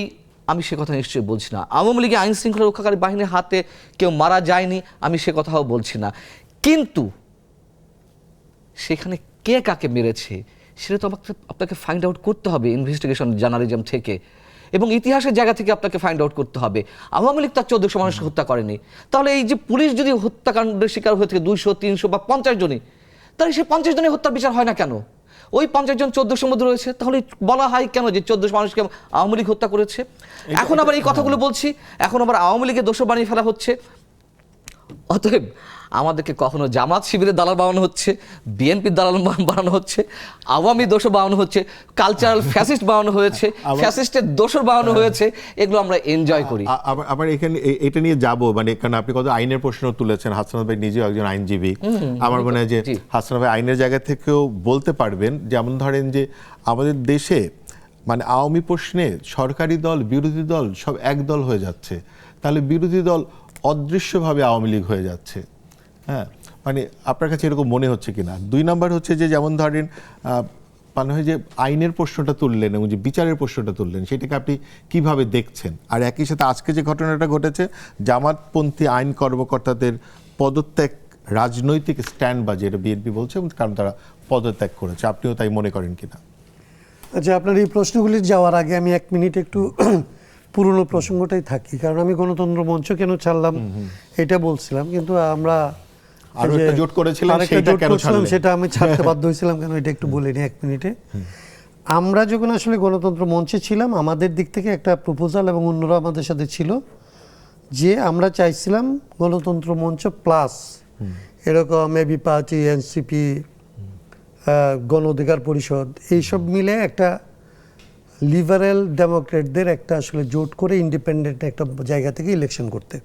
আমি সে কথা নিশ্চয়ই বলছি না। আওয়ামী লীগে আইন শৃঙ্খলা রক্ষাকারী বাহিনীর হাতে কেউ মারা যায়নি আমি সে কথাও বলছি না, কিন্তু সেখানে কে কাকে মেরেছে সেটা তো আপনাকে ফাইন্ড আউট করতে হবে ইনভেস্টিগেশন জার্নালিজম থেকে, এবং ইতিহাসের জায়গা থেকে আপনাকে ফাইন্ড আউট করতে হবে। আওয়ামী লীগ তার 1400 মানুষকে হত্যা করেনি, তাহলে এই যে পুলিশ যদি হত্যাকাণ্ডের শিকার হয়ে থাকে 200, 300 বা 50 জনই, তাহলে সেই 50 জনের হত্যার বিচার হয় না কেন? ওই 50 জন 1400 মধ্যে রয়েছে, তাহলে বলা হয় কেন যে 1400 মানুষকে আওয়ামী লীগ হত্যা করেছে? এখন আবার এই কথাগুলো বলছি, এখন আবার আওয়ামী লীগের দোষ বানিয়ে ফেলা হচ্ছে। অতএব আমাদেরকে কখনো জামাত শিবিরের দালাল বানানো হচ্ছে, বিএনপির দালাল বানানো হচ্ছে, আওয়ামী দোষর বানানো হচ্ছে, কালচারাল ফ্যাসিস্ট বানানো হয়েছে, ফ্যাসিস্টের দোষর বানানো হয়েছে, এগুলো আমরা এনজয় করি। আবার এখানে এটা নিয়ে যাব, মানে কারণ আপনি কত আইনের প্রশ্ন তুলেছেন, হাসান ভাই নিজেও একজন আইনজীবী, আমার মনে হয় যে হাসান ভাই আইনের জায়গা থেকেও বলতে পারবেন। যেমন ধরেন যে আমাদের দেশে মানে আওয়ামী প্রশ্নে সরকারি দল বিরোধী দল সব এক দল হয়ে যাচ্ছে, তাহলে বিরোধী দল অদৃশ্যভাবে আওয়ামী লীগ হয়ে যাচ্ছে। হ্যাঁ, মানে আপনার কাছে এরকম মনে হচ্ছে কিনা? 2 নাম্বার হচ্ছে যে যেমন ধরেন মানে হয় যে আইনের প্রশ্নটা তুললেন এবং যে বিচারের প্রশ্নটা তুললেন, সেটাকে আপনি কিভাবে দেখছেন? আর একই সাথে আজকে যে ঘটনাটা ঘটেছে, জামাতপন্থী আইন কর্মকর্তাদের পদত্যাগ রাজনৈতিক স্ট্যান্ড বাজে, এটা বিএনপি বলছে, এবং কারণ তারা পদত্যাগ করেছে, আপনিও তাই মনে করেন কিনা? আচ্ছা, আপনার এই প্রশ্নগুলি যাওয়ার আগে আমি 1 মিনিট একটু পুরনো প্রসঙ্গটাই থাকি, কারণ আমি গণতন্ত্র মঞ্চ কেন ছাড়লাম এটা বলছিলাম, কিন্তু আমরা আরো একটা জোট করেছিলেন, আরেকটা সেটা জোট কেন করছিলাম, ছাড়লেন? সেটা আমি ছাড়তে বাধ্য হয়েছিলাম কেন এটা একটু বলে নিই 1 মিনিটে। আমরা যখন আসলে গণতন্ত্র মঞ্চে ছিলাম, আমাদের দিক থেকে একটা প্রপোজাল এবং অন্যরা আমাদের সাথে ছিল যে আমরা চাইছিলাম গণতন্ত্র মঞ্চ প্লাস এরকম এবি পার্টি, এনসিপি, গণ অধিকার পরিষদ, এইসব মিলে একটা লিবারেল ডেমোক্রেটদের একটা আসলে জোট করে ইন্ডিপেন্ডেন্ট একটা জায়গা থেকে ইলেকশন করতে।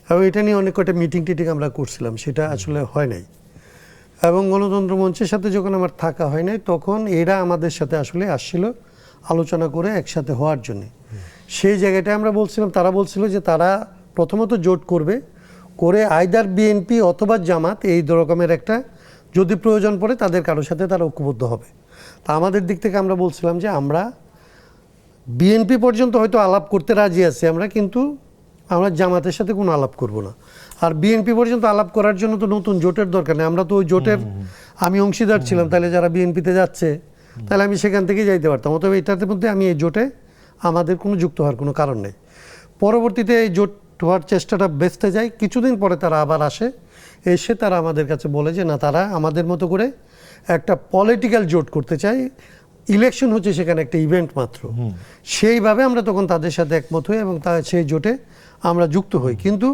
এবং এটা নিয়ে অনেক কটা মিটিং টিটিং আমরা করছিলাম, সেটা আসলে হয় নাই। এবং গণতন্ত্র মঞ্চের সাথে যখন আমার থাকা হয় নাই, তখন এরা আমাদের সাথে আসলে আসছিল আলোচনা করে একসাথে হওয়ার জন্য। সেই জায়গাটায় আমরা বলছিলাম, তারা বলছিল যে তারা প্রথমত জোট করবে, করে আইদার বিএনপি অথবা জামাত এই রকমের একটা, যদি প্রয়োজন পড়ে তাদের কারোর সাথে তারা ঐক্যবদ্ধ হবে। তা আমাদের দিক থেকে আমরা বলছিলাম যে আমরা বিএনপি পর্যন্ত হয়তো আলাপ করতে রাজি আছি আমরা, কিন্তু আমরা জামাতের সাথে কোনো আলাপ করব না। আর বিএনপি পর্যন্ত আলাপ করার জন্য তো নতুন জোটের দরকার নেই, আমরা তো ওই জোটের আমি অংশীদার ছিলাম, তাহলে যারা বিএনপিতে যাচ্ছে তাহলে আমি সেখান থেকেই যাইতে পারতাম। অতএব এটার মধ্যে আমি এই জোটে আমাদের কোনো যুক্ত হওয়ার কোনো কারণ নেই। পরবর্তীতে এই জোট হওয়ার চেষ্টাটা বেঁচতে যায়, কিছুদিন পরে তারা আবার আসে, এসে তারা আমাদের কাছে বলে যে না, তারা আমাদের মতো করে একটা পলিটিক্যাল জোট করতে চায়, ইলেকশন হচ্ছে সেখানে একটা ইভেন্ট মাত্র। সেইভাবে আমরা তখন তাদের সাথে একমত হই এবং সেই জোটে আমরা যুক্ত হই। কিন্তু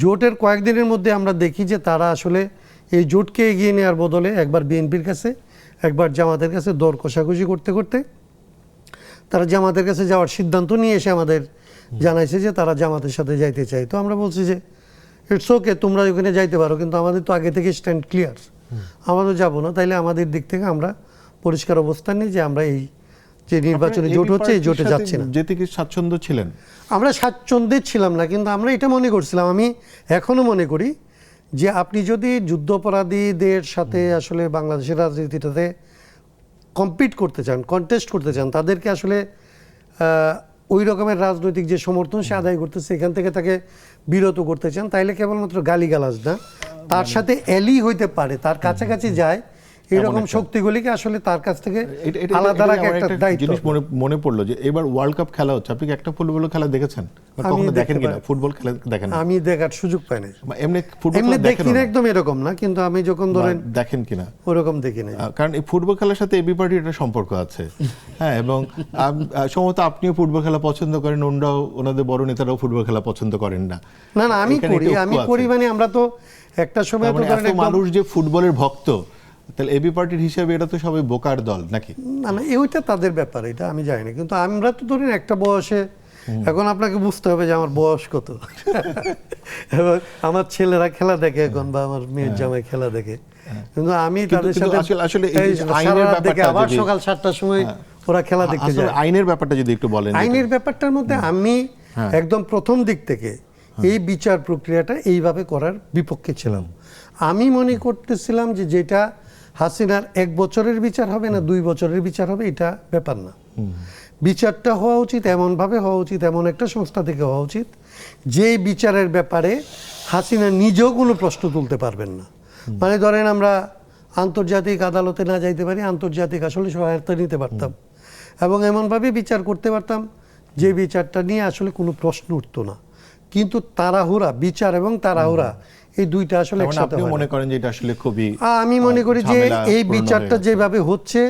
জোটের কয়েকদিনের মধ্যে আমরা দেখি যে তারা আসলে এই জোটকে এগিয়ে নেওয়ার বদলে একবার বিএনপির কাছে একবার জামাতের কাছে দর কষাকষি করতে করতে তারা জামাতের কাছে যাওয়ার সিদ্ধান্ত নিয়ে এসে আমাদের জানাইছে যে তারা জামাতের সাথে যাইতে চায়। তো আমরা বলছি যে ইটস ওকে, তোমরা ওখানে যাইতে পারো, কিন্তু আমাদের তো আগে থেকে স্ট্যান্ড ক্লিয়ার, আমরা তো যাবো না। তাইলে আমাদের দিক থেকে আমরা পরিষ্কার অবস্থান নিই যে আমরা এই যে নির্বাচনী জোট হচ্ছে এই জোটে যাচ্ছি না। যেতে কি স্বাচ্ছন্দ্য ছিলেন? আমরা স্বাচ্ছন্দ্যে ছিলাম না, কিন্তু আমরা এটা মনে করছিলাম, আমি এখনো মনে করি যে আপনি যদি যুদ্ধাপরাধীদের সাথে আসলে বাংলাদেশের রাজনীতিটাতে কম্পিট করতে চান, কন্টেস্ট করতে চান, তাদেরকে আসলে ওই রকমের রাজনৈতিক যে সমর্থন সে আদায় করতেছে এখান থেকে তাকে বিরত করতে চান, তাইলে কেবলমাত্র গালিগালাজ না, তার সাথে এলি হইতে পারে, তার কাছাকাছি যায়, এরকম শক্তিগুলিকে আসলে তার কাছ থেকে আলাদা রাখা একটা দায়িত্ব। জিনিস মনে পড়লো যে এবার ওয়ার্ল্ড কাপ খেলা হচ্ছে, আপনি কি একটা ফুটবল খেলা দেখেছেন? কখনো দেখেন কিনা? ফুটবল খেলা দেখেন? আমি দেখার সুযোগ পাই নাই। এমনি ফুটবল দেখি না, একদম এরকম না, কিন্তু আমি যখন ধরেন দেখেন কিনা ওরকম দেখি না, কারণ এই ফুটবল খেলার সাথে এবি পার্টির একটা সম্পর্ক আছে। হ্যাঁ, এবং সম্ভবত আপনিও ফুটবল খেলা পছন্দ করেন, ওনারাও, ওনাদের বড় নেতারাও ফুটবল খেলা পছন্দ করেন না। না না, আমি করি মানে আমরা তো একটা সময় তো মানুষ যে ফুটবলের ভক্ত, তাহলে এবি পার্টির হিসাবে এটা তো সবাই বোকার দল নাকি? না না, ওইটা তাদের ব্যাপার, এটা আমি জানি না। কিন্তু আমরা তো ধরেন একটা বয়সে, এখন আপনাকে বুঝতে হবে যে আমার বয়স কত, এবং আমার ছেলেরা খেলা দেখে এখন, বা আমার মেয়ের জামাই খেলা দেখে, কিন্তু আমি তাদের সাথে আসলে আইনের ব্যাপারটা, আবার সকাল 7টার সময় ওরা খেলা দেখতে যায়। আইনের ব্যাপারটা যদি একটু বলেন। আইনের ব্যাপারটার মধ্যে আমি একদম প্রথম দিক থেকে এই বিচার প্রক্রিয়াটা এইভাবে করার বিপক্ষে ছিলাম। আমি মনে করতেছিলাম যে যেটা হাসিনার 1 বছরের বিচার হবে না 2 বছরের বিচার হবে, এটা ব্যাপার না। বিচারটা হওয়া উচিত এমনভাবে হওয়া উচিত, এমন একটা সংস্থা থেকে হওয়া উচিত যে বিচারের ব্যাপারে হাসিনা নিজেও কোনো প্রশ্ন তুলতে পারবেন না। মানে ধরেন আমরা আন্তর্জাতিক আদালতে না যাইতে পারি, আন্তর্জাতিক আসলে সহায়তা নিতে পারতাম এবং এমনভাবে বিচার করতে পারতাম যে বিচারটা নিয়ে আসলে কোনো প্রশ্ন উঠতো না। কিন্তু তাড়াহুড়া, বিচার এবং তাড়াহুড়া এই দুইটা আসলে একসাথে হয়। মনে করেন যে এটা আসলে খুবই, আমি মনে করি যে এই বিচারটা যেভাবে হচ্ছে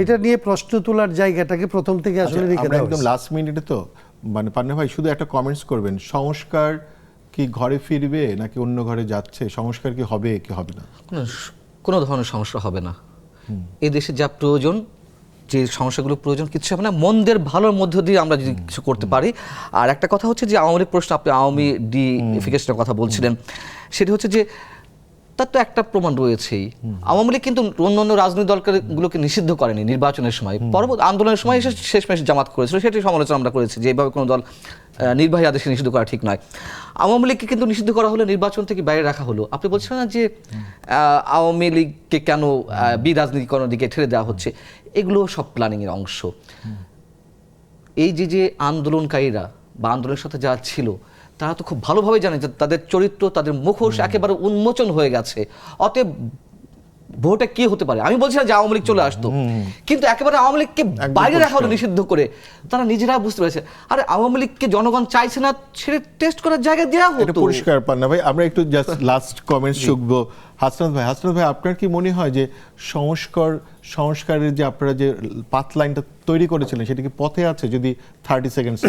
এটা নিয়ে প্রশ্ন তোলার জায়গাটাকে প্রথম থেকে আসলে রেখে দেওয়া। একদম লাস্ট মিনিটে তো মানে পান্না ভাই শুধু একটা কমেন্টস করবেন, সংস্কার কি ঘরে ফিরবে নাকি অন্য ঘরে যাচ্ছে? সংস্কার কি হবে কি হবে না? কোনো ধরনের সমস্যা হবে না। এই দেশে যা প্রয়োজন, যে সমস্যাগুলো প্রয়োজন, কিছু হবে না। মন্দের ভালোর মধ্য দিয়ে আমরা যদি কিছু করতে পারি। আর একটা কথা হচ্ছে যে আওয়ামী প্রশ্ন, আপনি আওয়ামী ডিফিকেশনের কথা বলছিলেন, সেটি হচ্ছে যে তার তো একটা প্রমাণ রয়েছেই। আওয়ামী লীগ কিন্তু অন্যান্য রাজনৈতিক দলগুলোকে নিষিদ্ধ করেনি নির্বাচনের সময়, পরবর্তী আন্দোলনের সময় এসে শেষমেশ জামাত করেছিল, সেটি সমালোচনা আমরা করেছি যে এইভাবে কোনো দল নির্বাহী আদেশে নিষিদ্ধ করা ঠিক নয়। আওয়ামী লীগকে কিন্তু নিষিদ্ধ করা হলো, নির্বাচন থেকে বাইরে রাখা হলো। আপনি বলছেন না যে আওয়ামী লীগকে কেন বিরাজনীতিকরণের দিকে ঠেলে দেওয়া হচ্ছে, এগুলো সব প্ল্যানিংয়ের অংশ। এই যে আন্দোলনকারীরা বা আন্দোলনের সাথে যারা ছিল তারা তো খুব ভালোভাবে জানে যে তাদের চরিত্র, তাদের মুখোশ একেবারে উন্মোচন হয়ে গেছে। অতএব ভোটে কি হতে পারে, আমি বলছি না যে আওয়ামী লীগ চলে আসতো, কিন্তু একেবারে আওয়ামী লীগকে বাইরে রাখা হলো নিষিদ্ধ করে। তারা নিজেরা বুঝতে পেরেছে আরে আওয়ামী লীগকে জনগণ চাইছে না, ছেড়ে টেস্ট করার জায়গা দেওয়া এটা হতো। পরিষ্কার পান্না ভাই, আমরা একটু জাস্ট লাস্ট কমেন্ট শুনবো হাসনাত ভাই। হাসনাত ভাই, আপনার কি মনে হয় যে সংস্কারের যে আপনারা যে পাথ লাইনটা তৈরি করেছিলেন সেটা কি পথে আছে? যদি 30 সেকেন্ডস।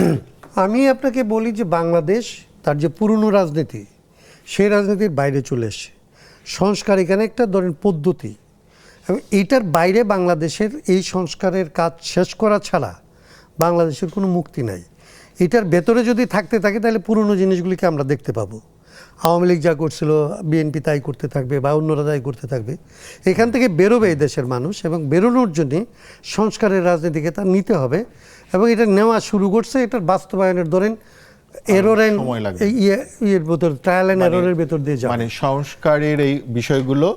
আমি আপনাকে বলি যে বাংলাদেশ তার যে পুরনো রাজনীতি, সেই রাজনীতির বাইরে চলে এসছে। সংস্কার এখানে একটা ধরেন পদ্ধতি, এবং এইটার বাইরে বাংলাদেশের এই সংস্কারের কাজ শেষ করা ছাড়া বাংলাদেশের কোনো মুক্তি নাই। এটার ভেতরে যদি থাকতে থাকে তাহলে পুরনো জিনিসগুলিকে আমরা দেখতে পাবো। আওয়ামী লীগ যা করছিল বিএনপি তাই করতে থাকবে বা অন্যরা তাই করতে থাকবে। এখান থেকে বেরোবে এই দেশের মানুষ, এবং বেরোনোর জন্যে সংস্কারের রাজনীতিকে তার নিতে হবে, এবং এটা নেওয়া শুরু করছে। এটার বাস্তবায়নের ধরেন এরর এন্ড ইয়ের ভেতর, ট্রায়াল এন্ড এররের ভেতর দিয়ে যাবে। মানে সংস্কারের এই বিষয়গুলো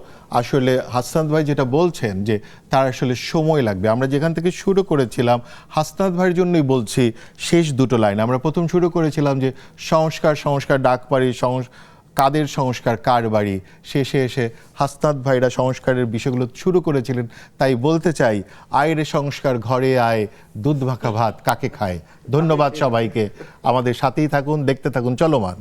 আসলে হাসনাত ভাই যেটা বলছেন যে তার আসলে সময় লাগবে। আমরা যেখান থেকে শুরু করেছিলাম, হাসনাত ভাইয়ের জন্যই বলছি শেষ দুটো লাইন। আমরা প্রথম শুরু করেছিলাম যে সংস্কার ডাকবাড়ি, কাদের সংস্কার কার বাড়ি, শেষে এসে হাসনাত ভাইরা সংস্কারের বিষয়গুলো শুরু করেছিলেন। তাই বলতে চাই, আয় রে সংস্কার ঘরে আয়, দুধ মাখা ভাত কাকে খায়। ধন্যবাদ সবাইকে, আমাদের সাথেই থাকুন, দেখতে থাকুন চলমান।